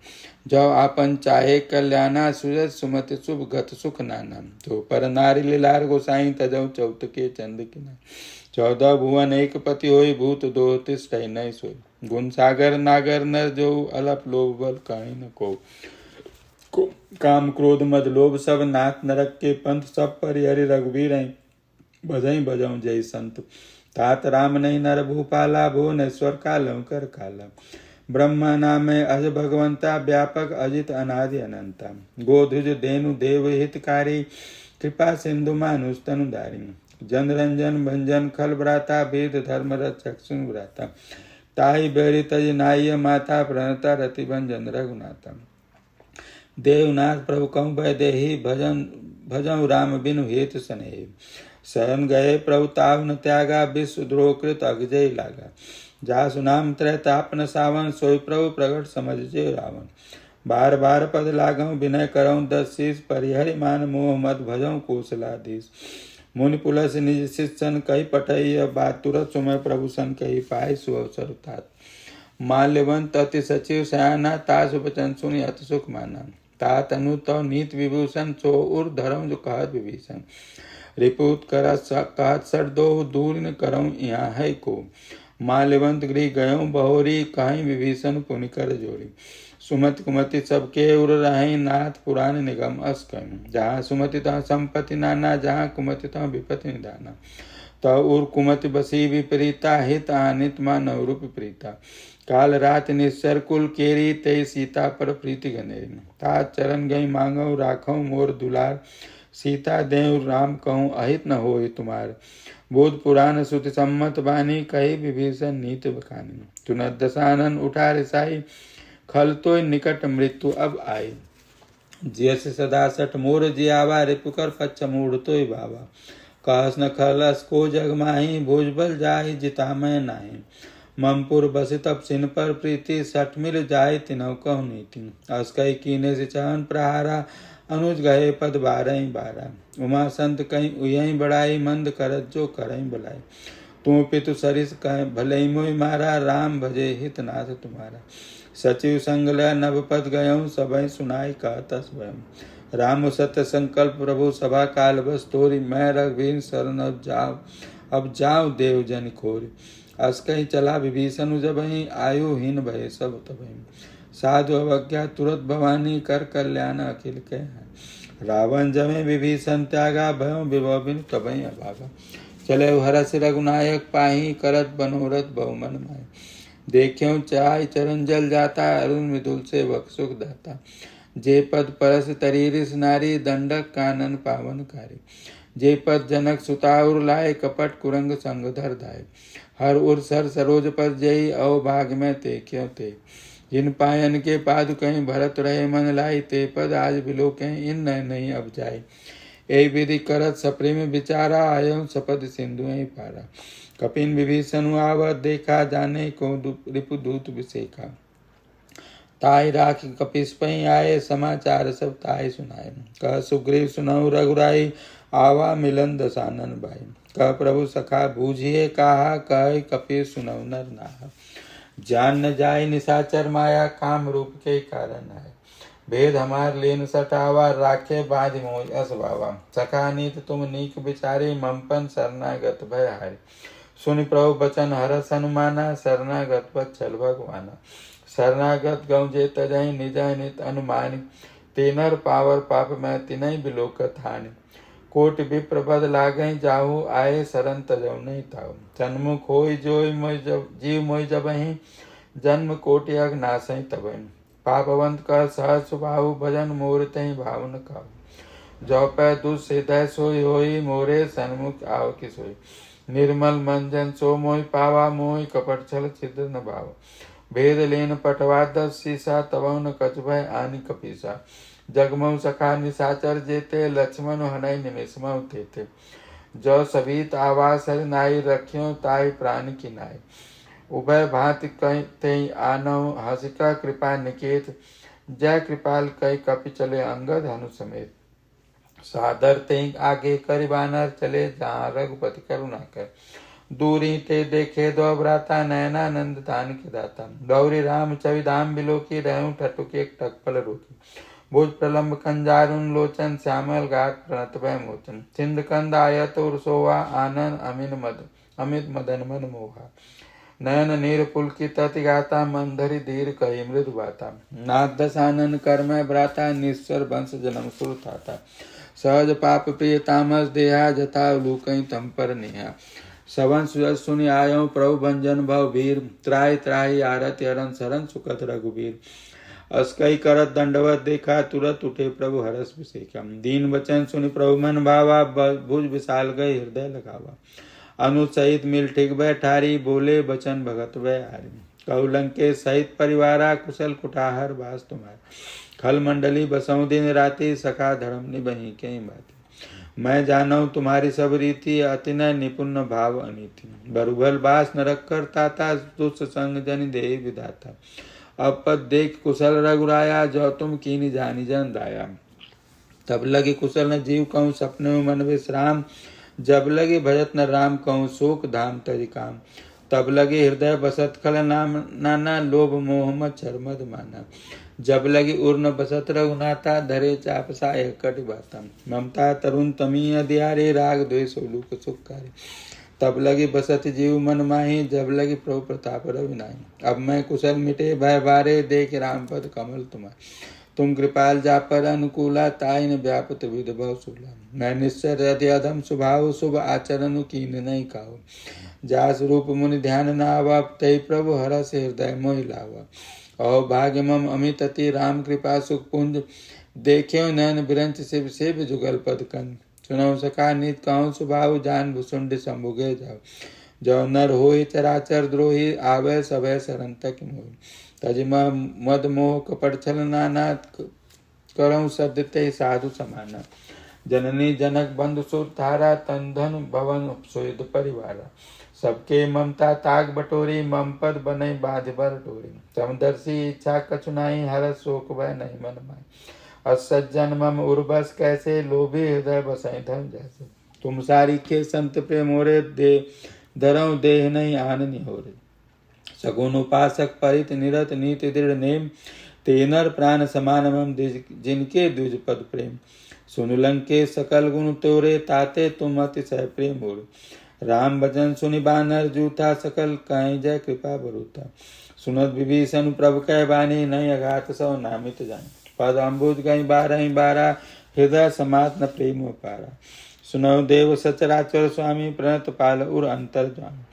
जो आपन चाहे कल्याणा, सुजत सुमति शुभ गत सुख नाना। तो पर नारी लीलार गोसाई, तजौ चौथ के चंद किना। 14 भुवन एक पति होई, भूत दो तिष्ठ नहीं सोई। गुण सागर नागर नर, जो अलप लोभ बल कहीं न को। काम क्रोध मद लोभ सब, नाथ नरक के पंथ सब। परिहरि रघुवीर भजई भजऊ जय संत। तात राम नहीं नर भूपाला, भुवनेश्वर कालऊ कर काला। ब्रह्मा नामे अज भगवंता, व्यापक अजित अनादि अनंता। गोधुज धेनु देव हितकारी, कृपा सिंधु मानुष तनुधारी। जन रंजन भंजन खल भ्राता, वेद धर्म रक्षक सुन भ्राता। ताहि बैरि तज नाय माता, प्रणता रति भंजन रघुनाथा। देवनाथ प्रभु कहूँ भय देहि, भजऊ राम बिनु हेतु सनेहि। शरण गए प्रभु ताव न त्यागा, विश्व द्रोह कृत अगजय लागा। जा सुनाम त्रैतापन सावन, सोई प्रभु प्रगट समझ रावण। बार बार पद लागऊं विनय करऊं, 10 शीस परिहरि मान मोह मत भजऊं कौशलाधीश। मुनि पुलस निज शिष्यन कही पठई, बात तुरत सुमय प्रभु सन कही पाए सुअवसर तात। माल्यवंत अति सचिव सयाना, तास वचन सुनि अति सुख माना। तात अनु तो नीत विभूषण, सो उर धर्म जो कहत विभीषण। रिपुत कहत सर दो, दूर न करऊं यहाँ है को। माल्यवंत गृह गयों बहोरी, कहीं विभीषण पुनि कर जोड़ी। सुमति कुमति सबके उर रहें, नाथ पुराण निगम अस कहीं। जहाँ सुमति तहाँ संपत्ति नाना, जहाँ कुमति तहाँ विपत्ति निधाना। तह उर कुमति बसी विपरीता, हित अनित मा नवरूप प्रीता। काल रात निश्चर कुल केरी, ते सीता पर प्रीति गनेरी। ता चरण गई मांगो राखो मोर दुलार, सीता देव राम कहूँ अहित न होय तुम्हार। बोध पुराण सुति सम्मत बानी, कही विभीषण नीत बखानी। सुनत दशानन उठा रिसाई, खल तो निकट मृत्यु अब आई। जस सदा सठ मोर जियावा, रिपुकर पच्छ मूढ़ तो बाबा। कहस न खलस को जग माही, भुजबल जाहि जिता मैं नाही। ममपुर बस तप सिन पर प्रीति, सठ मिल जाय तिनौ कहु नीति। अस्कई कीने से चहन प्रहारा, अनुज गए पद 12 उमा संत कहीं उयही बड़ाई, मंद करत जो करई बलाई। तू पितु सरिस कह भले मोहि मारा, राम भजे हित नाथ तुम्हारा। सचिव संग लय नभ पद गयऊं, सबई सुनाई कहत स्वयं। राम सत्य संकल्प प्रभु सभा काल बस तोरी, मैं रघुवीर शरण अब जाऊं देव जन खोरी। अस कहीं चला विभीषण जबहि, आयुहीन भय सब तबहि। साधु अवज्ञा तुरत भवानी, कर कल्याण अखिल के। रावण जमे विभीषण त्यागा, भयो विभव बिनु तबहि अभागा। चले हरस रघुनायक पाही, करत बनोरथ बहुमन माही। देख्यों चाय चरण जल जाता, अरुण मृदुल से वक सुख दाता। जे पद परस तरीरिस नारी, दंडक कानन पावन कारी। जे पद जनक सुताउर लाए, कपट कुरंग संग धर धाय। हर उर सर सरोज पर जई, अव भाग में ते क्यों ते। जिन पायन के पादु कहीं भरत रहे मन लाई, ते पद आज बिलो कहीं इन नहीं अब जाए। ए विधि करत सप्रेम विचारा, आयो सपद सिंधु पारा। कपिन विभीषण आवत देखा, जाने को रिपुदूत विसेखा। ताई राख कपिस पई आए, समाचार सब ताई सुनाए। कह सुग्रीव सुनऊ रघुराई, आवा मिलन दसानन भाई। कह प्रभु सखा बूझिए कहा, कह कपिस सुनऊ नर नाहा। जान न जाय निशाचर माया, काम रूप के कारण है। भेद हमार लेन सटावा, राखे बाध मोज अस बावा। सखा नीत तुम नीक विचारे, ममपन शरणागत भय हारे। सुनि प्रभु बचन हरस हनुमाना, शरणागत वत्सल भगवाना। शरणागत गौ जे तजहि, निज नित अनुमानि। तेनर पावर पाप में तिनहि बिलोकत हानि। कोटि विप्र पद लागहि, जाहु आए शरण तजौ नहीं ताऊ। सन्मुख होई जोई जीव मोहि जबहि, जन्म कोटि अग नासहि तबहि। पापवंत कर सहज सुबाहु, भजन मोर तहि भाव न खाऊ। जो पै दुष्हृदय सोई होई, मोरे सन्मुख आव कि सोई। निर्मल मंजन सो मोहि पावा, मोहि कपट छल छिद्र न भाव। भेद लेन पटवा 10 शीसा, तबौ न कछ भय आनि कपीसा। जगमऊ सखा निशाचर जेते, लक्ष्मण हनई निमिषमऊ तेते। जो सभीत आवास हरि नाई, रख्यों ताई प्राण की नाई। उभय भांति कहीं तेई आनव, हसिका कृपा निकेत। जय कृपाल कई कपि चले, अंगद हनु समेत। सादर तेई आगे करि बानर, चले जहाँ रघुपति करुणा कर। दूरी ते देखे दो भ्राता, नयनानंद दान के दाता। गौरी राम छवि धाम बिलोकी, रहूं ठटुक एक टकपल रोकी। भुज प्रलम्ब खंजारुन लोचन, श्यामल घाट प्रणत भय मोचन। सिंध कंद आयत उर सोवा, आनन अमित मदन मन मोहा। नयन नीर पुलकित अति गाता, मंधरी धीर कही मृदु बाता। नाथ दसानन कर मैं भ्राता, निस्सर वंश जन्म सुर थाता। सहज पाप प्रिय तामस देहा, जथा लूकई तम पर नेहा। सवन सुयस सुनि आयो प्रभु भंजन भव वीर। त्राहि त्राहि आरति हरन, शरण सुकत रघुबीर। अस्कई करत दंडवत देखा, तुरत उठे प्रभु हरस विसेखा। दीन वचन सुनि प्रभु मन भावा, भुज विशाल गए हृदय लगावा। अनुज सहित मिल ठिक बैठारी, बोले बचन भगत भय हारी। कहु लंकेश सहित परिवारा, कुशल कुठाहर बास तुम्हारा। खल मंडली बसऊं दिन राति, सखा धर्म निबहि कहीं बाती। मैं जानऊ तुम्हारी सब रीति, अतिनय निपुण भाव अनीति। बरुभल बास न रखकर ताता, दुष्ट संग जन दे विधाता। अब पद देख कुशल रघुराया, जो तुम कीनी जानी जन दाया। तब लगे कुशल न जीव कहूँ, सपने में मन विश्राम। जब लगे भजत न राम कहूँ, शोक धाम तरि काम। तब लगे हृदय बसत खल नाम नाना, लोभ मोह मच्छर मद माना। जब लगे उर्न बसत रघुनाथा, धरे चाप साय कटि बाता। ममता तरुण तमी अधियारे, राग द्वेष लूक सुखारे। तब लगे बसत जीव मन माही, जब लगे प्रभु प्रताप रविनाही। अब मैं कुशल मिटे भय बारे, देख राम पद कमल तुम्हारे। तुम कृपाल जा पर अनुकूला, ताई न व्यापत विध भव सूला। मैं निश्चर यदि अधम स्वभाव, शुभ आचरण कीन नहीं खाओ। जास रूप मुनि ध्यान न आवा, तय प्रभु हरस हृदय मोहि लावा। और भाग्य मम अमित अति, राम कृपा सुख पुंज। देख्यो नयन बिरंच शिव, शिव जुगल पद कंद। सुनौ सखा नित कहूँ स्वभाव, जान भुसुंड संभुगे जाओ। जो नर होई चराचर द्रोही, आवे सभय शरण तक मोहि। तज मद मोह कपट छल नाना, करऊँ सद्य साधु समाना। जननी जनक बंधु सुर धारा, तन धन भवन सुहृद परिवारा। सबके ममता ताग बटोरी, मम पद बने बाध बर टोरी। समदर्शी इच्छा कछुनाई, हर शोक भय नहीं मन माई। असज्जन मम उर्बस कैसे, लोभी हृदय बसाई धन जैसे। तुम सारी के संत प्रेम मोरे, दे धरऊ देह नहीं आन निहोरे। सगुन उपासक परित निरत, नीति दृढ़ नेम। तेनर प्राण समान मम, जिनके द्विज पद प्रेम। सुन लंके सकल गुण तोरे, ताते तुम अतिशय प्रेम मोरे। राम भजन सुनि बानर जूथा, सकल कहीं जय कृपा बरूथा। सुनत विभीषण प्रभु कह बानी, नहीं अघात सौ नामित जान। पद अम्बुज गई बारह बारा, हृदय समात न प्रेम पारा। सुनौ देव सचराचर स्वामी, प्रणत पाल उर अंतर जान।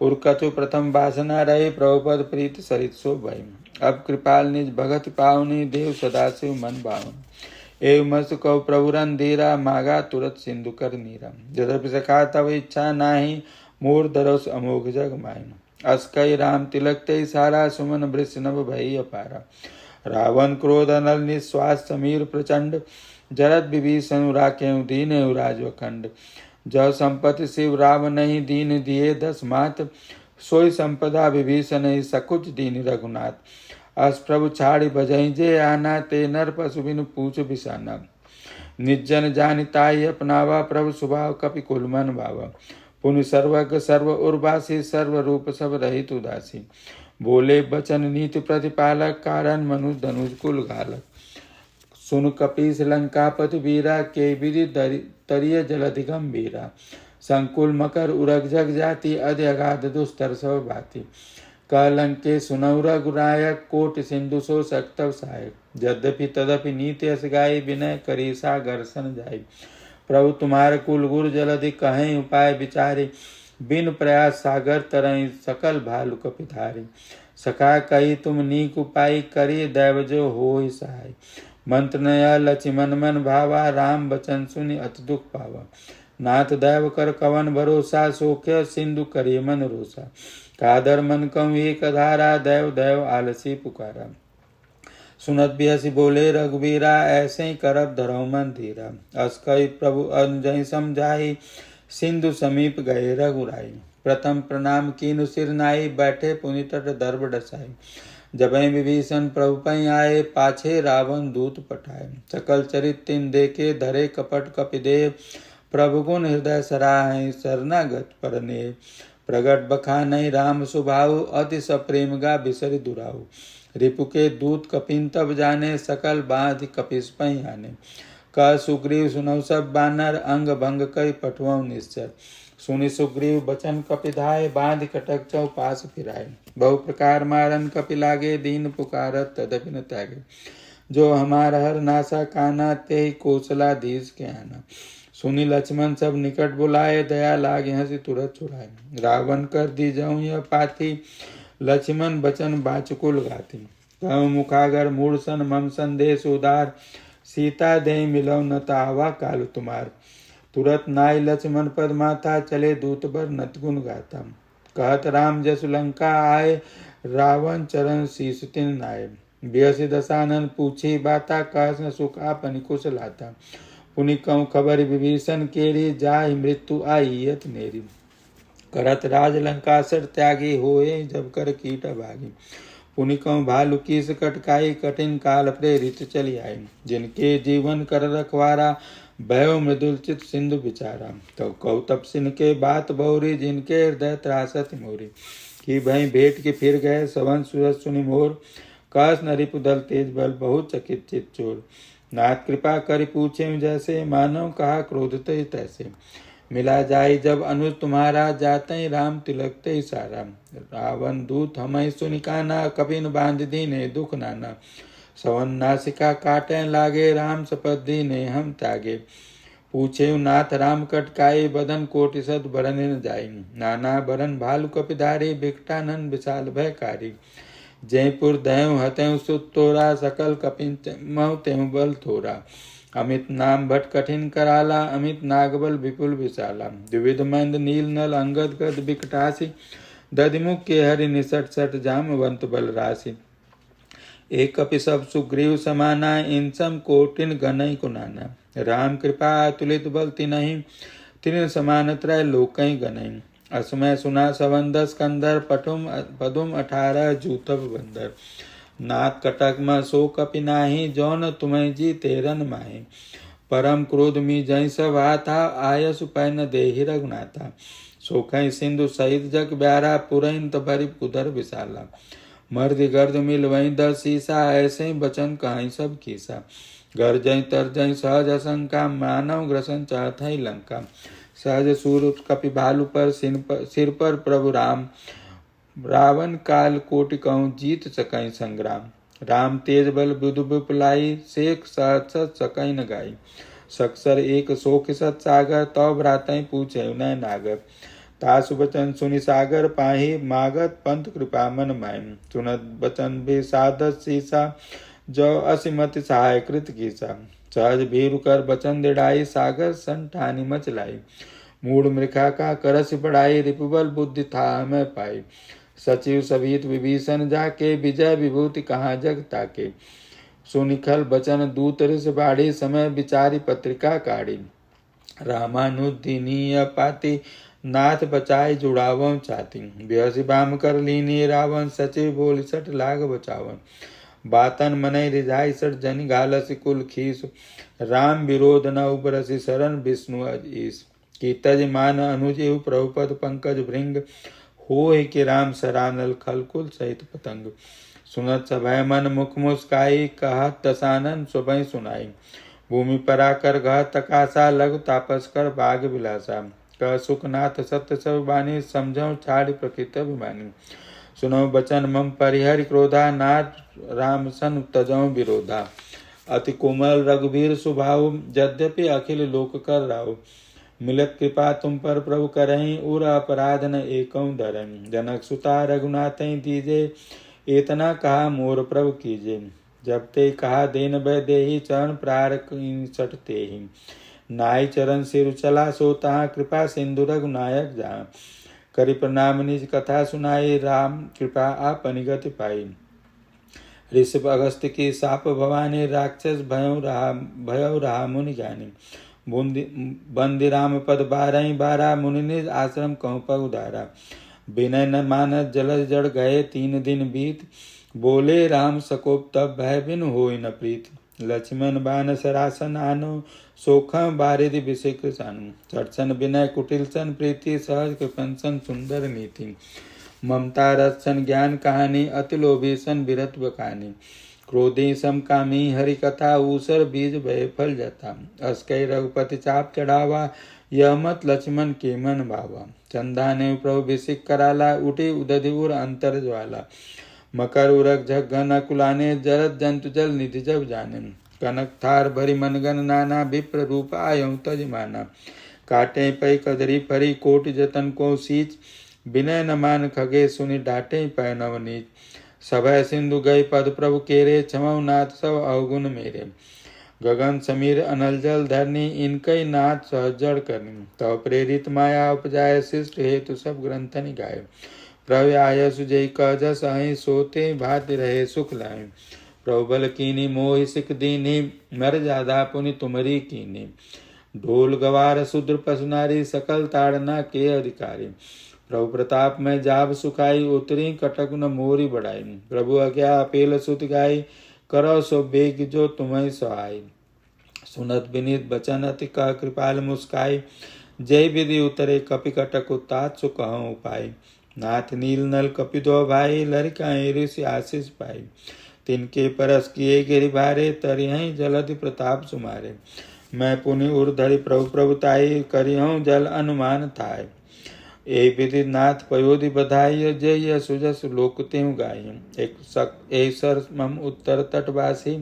उर कछु प्रथम वासना रहे, प्रभुपद प्रीत सरित सो भय। अब कृपाल निज भगत पावनी, देव सदाशिव मन भावन। एव मस कौ प्रभु रंधीरा, मागा तुरत सिंधु कर नीरा। यद्यपि सखा तब इच्छा नाही, मोर दरोस अमोघ जग माइन। अस कई राम तिलक ते सारा, सुमन वृष नभ भई अपारा। रावण क्रोध अनल निश्वास, समीर प्रचंड। जरद विभीषण राखें दीन राजवखंड। जो संपत्ति शिव राम नहीं, दीन दिए 10 मात। सोई संपदा विभीषण, सकुच दीन रघुनाथ। अस प्रभु छाड़ी बजई जे आना, ते नर पशु बिनु पूछ बिसाना। निर्जन जानिताई अपनावा, प्रभु स्वभाव कपि कुल मन भावा। पुनि सर्वज्ञ सर्व उर्वासी, सर्व रूप सब रहित उदासी। बोले बचन नीति प्रतिपालक, कारण मनु धनुज कुल घालक। सुन कपीस लंकापति वीरा, के विधि तरिय जलधि गंभीरा। संकुल मकर उरग जग जाति, अधि अगाध दुस्तर सब भाति। कलंके सुनौ रघुनायक, कोटि सिंधु सो सक्तव सहायक। यद्यपि तदपि नीति अस गाई, विनय करी सागर सन जाई। प्रभु तुम्हारे कुल गुर जलधि, कहें उपाय विचारे। बिन प्रयास सागर तरई, सकल भालु कपिधारी। सखा कही तुम नीक उपाय, करी दैव जो हो सहाय। मंत्र नया लचि मन मन भावा, राम बचन सुनि अति दुख पावा। नाथ दैव कर कवन भरोसा, सोख्य सिंधु करिय मन रोसा। कादर मन कहूँ एक धारा, दैव दैव आलसी पुकारा। सुनत बिहसी बोले रघुबीरा, ऐसे ही करब धरौ मन धीरा। अस कहि प्रभु अनुजहि समझाई, सिंधु समीप गए रघुराई। प्रथम प्रणाम कीनु सिर नाई, बैठे पुनि तट दर्भ डसाई। जबै विभीषण प्रभु पै आए, पाछे रावण दूत पठाए। सकल चरित तिन देखे, धरे कपट कपिदेव। प्रभु गुण हृदय सराहै, शरणागत परने। प्रगट बखानै राम सुभाऊ, अति सप्रेम गा बिसरि दुराऊ। रिपु के दूत कपिन तब जाने, सकल बाँधि कपिस पै आने। कह सुग्रीव सुनौ सब बानर, अंग भंग करि पठुऔ निश्चर। सुनि सुग्रीव बचन कपिधाय, बाँधि कटक चौपास फिराए। बहु प्रकार मारन कपि लागे, दीन पुकारत तदपि न त्यागे। जो हमार हर नासा काना, तेहि कौशलाधीश के आना। सुनि लक्ष्मण सब निकट बुलाए, दया लागे हंसी तुरत छुड़ाए। रावण कर दी जाऊं यह पाती, लक्ष्मण बचन बाचकुल गाती। कहूँ मुखागर मूर्सन मम संदेश उदार, सीता दे मिलौ न तावा काल तुम्हार। तुरत नाई लक्ष्मण पद माथा, चले दूत बर नत गुण गाता। कहत राम जसु लंका आए, रावण चरण शीस तिन नाये। बियसि दशानन पूछी बाता, कहस न सुख आपनि कुश लाता। पुनि कहूँ खबर विभीषण केरी, जाहि मृत्यु आईयत नेरी। करत राज लंकासर त्यागी, होए जब कर कीट भागी। पुनि कहूँ भालु कीस कटकाई, कठिन काल प्रेरित चली आई। जिनके जीवन कर रखवारा, भयो मृदुल चित सिंधु विचारा। तो कहु तपसिन के बात बहुरी, जिनके हृदय त्रासत मोरी। कि भई भेंट के फिर गए, सवन सूरज सुनि मोर। काश न रिपुदल तेज बल, बहुत चकित चित चोर। नाथ कृपा करि पूछे जैसे, मानव कहा क्रोध ते तैसे। मिला जाई जब अनुज तुम्हारा, जाते राम तिलक ते सारा। रावण दूत हमें सुनि काना, कपिन बांध दीने दुख नाना। सवन नासिका काटे लागे, राम शपथ दीने हम त्यागे। पूछे नाथ राम कटकाई, बदन कोटि सद बरन न जाई। नाना बरन भालु कपिधारी, बिकटानन विशाल भयकारी। जयपुर दयु हतयु सुत तोरा, सकल कपिन महु तेहु बल थोरा। अमित नाम भट कठिन कराला, अमित नागबल विपुल विशाला। द्विविध मंद नील नल अंगद गद बिकटासी, दधिमुख के हरि निसट सट जामवंत बल राशि। एक कपि सब सुग्रीव समाना, इन सम कोटिन गणई कुनाना। राम कृपा अतुलित बल तिनहि, तिन समान त्रय लोकहि गणई। असमय सुना सवन दस कंदर, पदुम 18 जूतब बंदर। नाथ कटक म सो कपि नाही, जौन तुम्हें जी तेरन माही। परम क्रोध मी जय सब आता, आयसु पै न देहि रघुनाथा। सोखई सिंधु सहित जग ब्यारा, पुरैन तबरि कुदर विशाला। मर्द गर्द मिल वहीं 10 सीसा, ऐसे बचन कहीं सब कीसा। गर्जई तरजई सहज असंका, मानव ग्रसन चाहत है लंका। सहज सूर कपि भालु पर, सिर पर प्रभु राम। रावण काल कोटि कहूँ, जीत सकई संग्राम। राम तेज बल बुधु विपुलाई, सेक सहत सकई न गाई। सक्सर एक शोक सत सागर, तौ भ्रातहि पूछे न नागर। तासु बचन सुनि सागर पाही, मागत पंथ कृपा मन माही। सुनत बचन भी साधत सीसा, जो असिमति सहाय कृत कीसा। सहज भीरु कर बचन दिड़ाई, सागर सन ठानी मच लाई। मूढ़ मृखा का करस पढ़ाई, रिपुबल बुद्धि था मैं पाई। सचिव सभीत विभीषण जाके, विजय विभूति कहाँ जग ताके। सुनिखल बचन दूत ऋष बाढ़ी, समय विचारी पत्रिका काढ़ी। रामानुदीनीय पाति, नाथ बचाई जुड़ावं चाती। बेहसी बाम कर लीनी रावण, सचिव बोल सट लाग बचावन। बातन मनई रिझाई सट जनि, घालसी कुल खीस। राम विरोध न उबरसी शरण, विष्णु अजीस। की तज मान अनुज एव प्रभुपद, पंकज भृंग। होय कि राम सरानल, खलकुल सहित पतंग। सुनत सभय मन मुख मुस्काई, कहत दसानन सुबह सुनाई। भूमि पराकर गह तकासा, लघु तापस कर बाग विलासा। कह सुखनाथ सत्य सब बानी, समझौ छाड़ प्रकृत अभिमानी। सुनो बचन मम परिहरि क्रोधा, नाथ राम सन तजौ विरोधा। अति कोमल रघुवीर स्वभाव, यद्यपि अखिल लोक कर राव। मिलत कृपा तुम पर प्रभु करहीं, उर अपराध न एकौ धरहीं। जनक सुता रघुनाथहि दीजे, एतना कहा मोर प्रभु कीजे। जब ते कहा देन भय देहि, चरण प्रार सट तेहि। नाई चरण सिर चला सो तहाँ, कृपा सिंधु रघुनायक जहाँ। करि प्रणाम निज कथा सुनाई, राम कृपा आपनि गति पाई। ऋषभ अगस्त्य की साप भवानी, राक्षस भयो रहा मुनि ज्ञानी। बंदी राम पद 12 बारा, मुनि निज आश्रम कहूँ पग उदारा। विनय न मानत जलज जड़ गए, 3 दिन बीत। बोले राम सकोप तब, भय बिनु होई न प्रीत। लक्ष्मण बान सरासन आनो, सोखम बारिधि विषिक सानु। चटसन विनय कुटिल सन प्रीति, सहज कृपन सुंदर नीति। ममता रसन ज्ञान कहानी, अति लोभी सन बिरत बकानी। क्रोधी समकामी हरि कथा, ऊसर बीज भय फल जता। अस्कै रघुपति चाप चढ़ावा, यह मत लक्ष्मण के मन भावा। चंदा ने प्रभु भिषिक कराला, उठी उदधि उर अंतर ज्वाला। मकर उरग झगन अकुलाने, जरत जंतु जल निधि जब जाने। कनक थार भरी मनगन नाना, विप्र रूप आयौ तज माना। काटे पै कदरी फरी, कोटि जतन को सींच। विनय न मान खगे, सुनि डांटे पै नवनीच। सभय सिंधु गई पद प्रभु केरे, क्षमौ नाथ सब अवगुण मेरे। गगन समीर अनल जल धरनी, इनकई नाथ सहजड़ करनी। तव प्रेरित माया उपजाय, शिष्ट हेतु सब ग्रंथनि गाय। प्रभु आयसु जय कह जस अहि, सोते भाति रहे सुख लाए। प्रबल कीनी मोहि सिख दीनी, मर्यादा पुनि तुमरी कीनी। ढोल गवार शूद्र पशु नारी, सकल ताड़ना के अधिकारी। प्रभु प्रताप में जाब सुखाई, उतरी कटक न मोरी बढ़ाई। प्रभु आज्ञा अपेल सुत गाई, करो सो बेग जो तुम्हें सहाय। सुनत विनीत बचन अति कह कृपाल मुस्काई, जय विधि उतरे कपि कटक उतात सो कहूँ उपाय। नाथ नील नल कपि दो भाई, लरिकाए ऋषि आशीष पाई। तिनके परस किए गिरि भारे, तरिहं जलधि प्रताप सुमारे। मैं पुनि उर्धरि प्रभु प्रभुताई, करिहूँ जल अनुमान थाय। ए विधि नाथ पयोधि बधाई, जय सुजस लोक त्यु गाय। एक सर मम उत्तर तटवासी,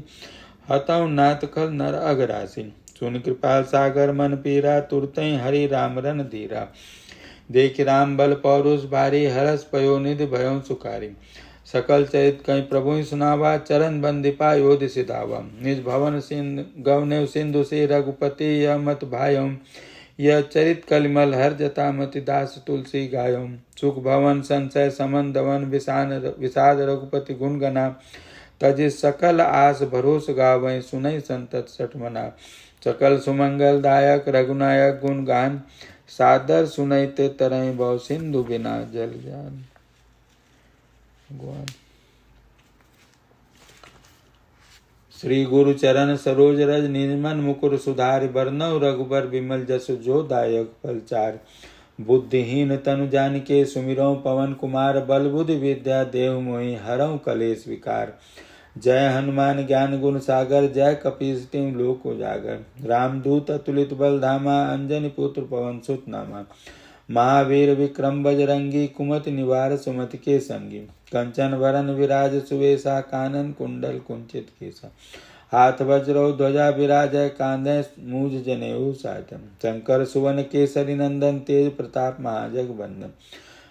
हतौ नाथ खल नर अगरासी। सुन कृपाल सागर मन पीरा, तुरतई हरि राम रन धीरा। देख राम बल पौरुष भारी, हरस पयोनिधि भयों सुखारी। सकल चरित कई प्रभु सुनावा, चरण बंदिपा योधि सिधावा। निज भवन गवने सिंधु से, रघुपति यह मत भायम। यह चरित कलिमल हर जता, मति दास तुलसी गायम। सुख भवन संशय समन दवन, विषाद रघुपति गुण गना। तजि सकल आस भरोस गावै, सुनई संतत सठ मना। सकल सुमंगल दायक रघुनायक गुण गान, सादर सुनैते तरई बहु सिंधु बिना जल जान। श्री गुरु चरण सरोज रज, निर्मन मुकुर सुधारि। बरनउँ रघुबर विमल जसु, जो दायक फलचार। बुद्धिहीन तनु जानिके, सुमिरौं पवन कुमार। बल बुद्धि विद्या देहु मोहि, हरौं कलेश विकार। जय हनुमान ज्ञान गुण सागर, जय कपीस तिहुँ लोक उजागर। रामदूत अतुलित बल धामा, अंजनी पुत्र पवन सुत नामा। महावीर विक्रम बजरंगी, कुमति निवार सुमति के संगी। कंचन वरन विराज सुवेशा, कानन कुंडल कुंचित केसा। हाथ वज्रो ध्वजा विराजय, कांधे मूज जनेऊ साधन। शंकर सुवन केसरी नंदन, तेज प्रताप महाजगवंदन।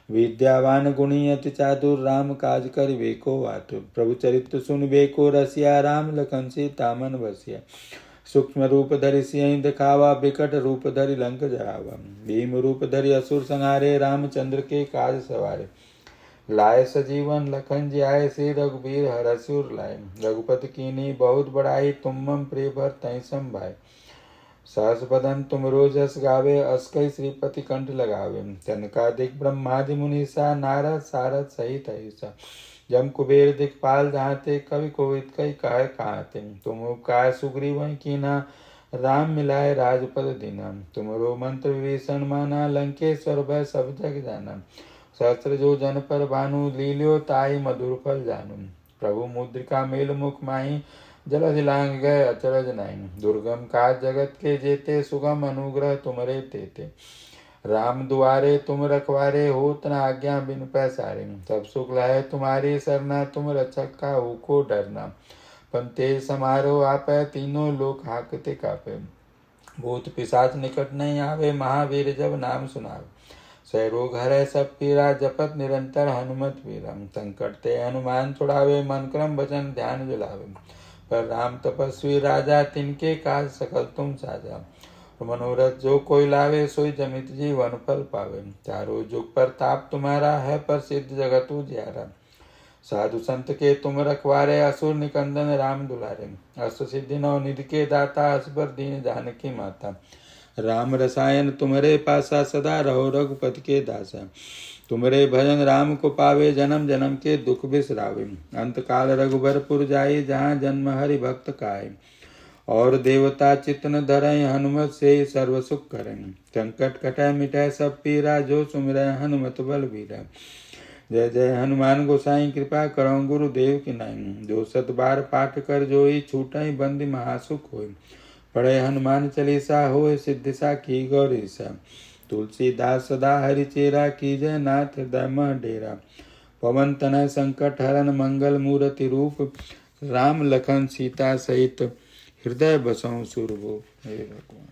विद्यावान गुणी अति चातुर, राम काज करिबे को आतुर। प्रभु चरित्र सुनिबे को रसिया, राम लखन सीता मन बसिया। सूक्ष्म रूप धरि सियहि दिखावा, बिकट रूप धरि लंक जरावा। भीम रूप धरि असुर संहारे, रामचंद्र के काज सवारे। लाए सजीवन लखन जियाए, श्री रघुबीर हरषि लाए। रघुपति कीन्ही बहुत बड़ाई, तुम मम प्रिय भरत तहि संभाय। सहस बदन तुम रोजस गावे, अस कई श्रीपति कंठ लगावे। तनकादिक ब्रह्मादि मुनीसा, नारद सारद सहित अहिसा। जम कुबेर दिखपाल जहाँते, कवि कोविद कई कहे कहाते। तुम उपकार सुग्रीव कीन्हा, राम मिलाए राजपद दीना। तुमरो मंत्र विभीषण माना, लंकेश्वर भय सब जग जाना। सहस्त्र जो जन पर भानु, लील्यो ताई मधुर फल जानू। प्रभु मुद्रिका मेल मुख माही, जलधि लांघ गए अचरज नाहि। दुर्गम काज जगत के जेते, सुगम अनुग्रह तुमरे तेते। राम दुआरे तुम रखवारे, होत न आज्ञा बिन पैसारे। सब सुख लाए तुम्हारी सरना, तुम रक्षक काहू को डरना। पंते समारोह आपै, तीनों लोक हाकते कापे। भूत पिशाच निकट नहीं आवे, महावीर जब नाम सुनावे। सै रोग हरै सब पीरा, जपत निरंतर हनुमत वीरा। संकट ते हनुमान छुड़ावे, मन क्रम वचन ध्यान दिलावे। पर राम तपस्वी राजा, तिनके काज सकल तुम साजा। मनोरथ जो कोई लावे, सोई जमित जीवन फल पावे। चारों जुग प्रताप तुम्हारा है, प्रसिद्ध जगत उजियारा। साधु संत के तुम रखवारे, असुर निकंदन राम दुलारे। अष्ट सिद्धि नौ निधि के दाता, असबर दीन जानकी माता। राम रसायन तुम्हारे पासा, सदा रहो रघुपति के दासा। तुम्हारे भजन राम को पावे, जन्म जन्म के दुख बिसरावे। अंत काल रघुबरपुर जाई, जहाँ जन्म हरि भक्त काई। और देवता चित्त न धरई, हनुमत से सर्व सुख करें। संकट कटै मिटै सब पीरा, जो सुमिरै हनुमत बल बीरा। जय जय हनुमान गोसाई, कृपा करो गुरुदेव की नाई। जो सत बार पाठ कर जोई, छूटई बंदी महासुख होई। पढ़े हनुमान चालीसा, होए सिद्धिसा की गौरीसा। तुलसीदास सदा हरि चेरा, कीजय नाथ हृदय मह डेरा। पवन तनय संकट हरन, मंगल मूर्ति रूप। राम लखन सीता सहित, हृदय बसों सुरभूप। हे भगवान।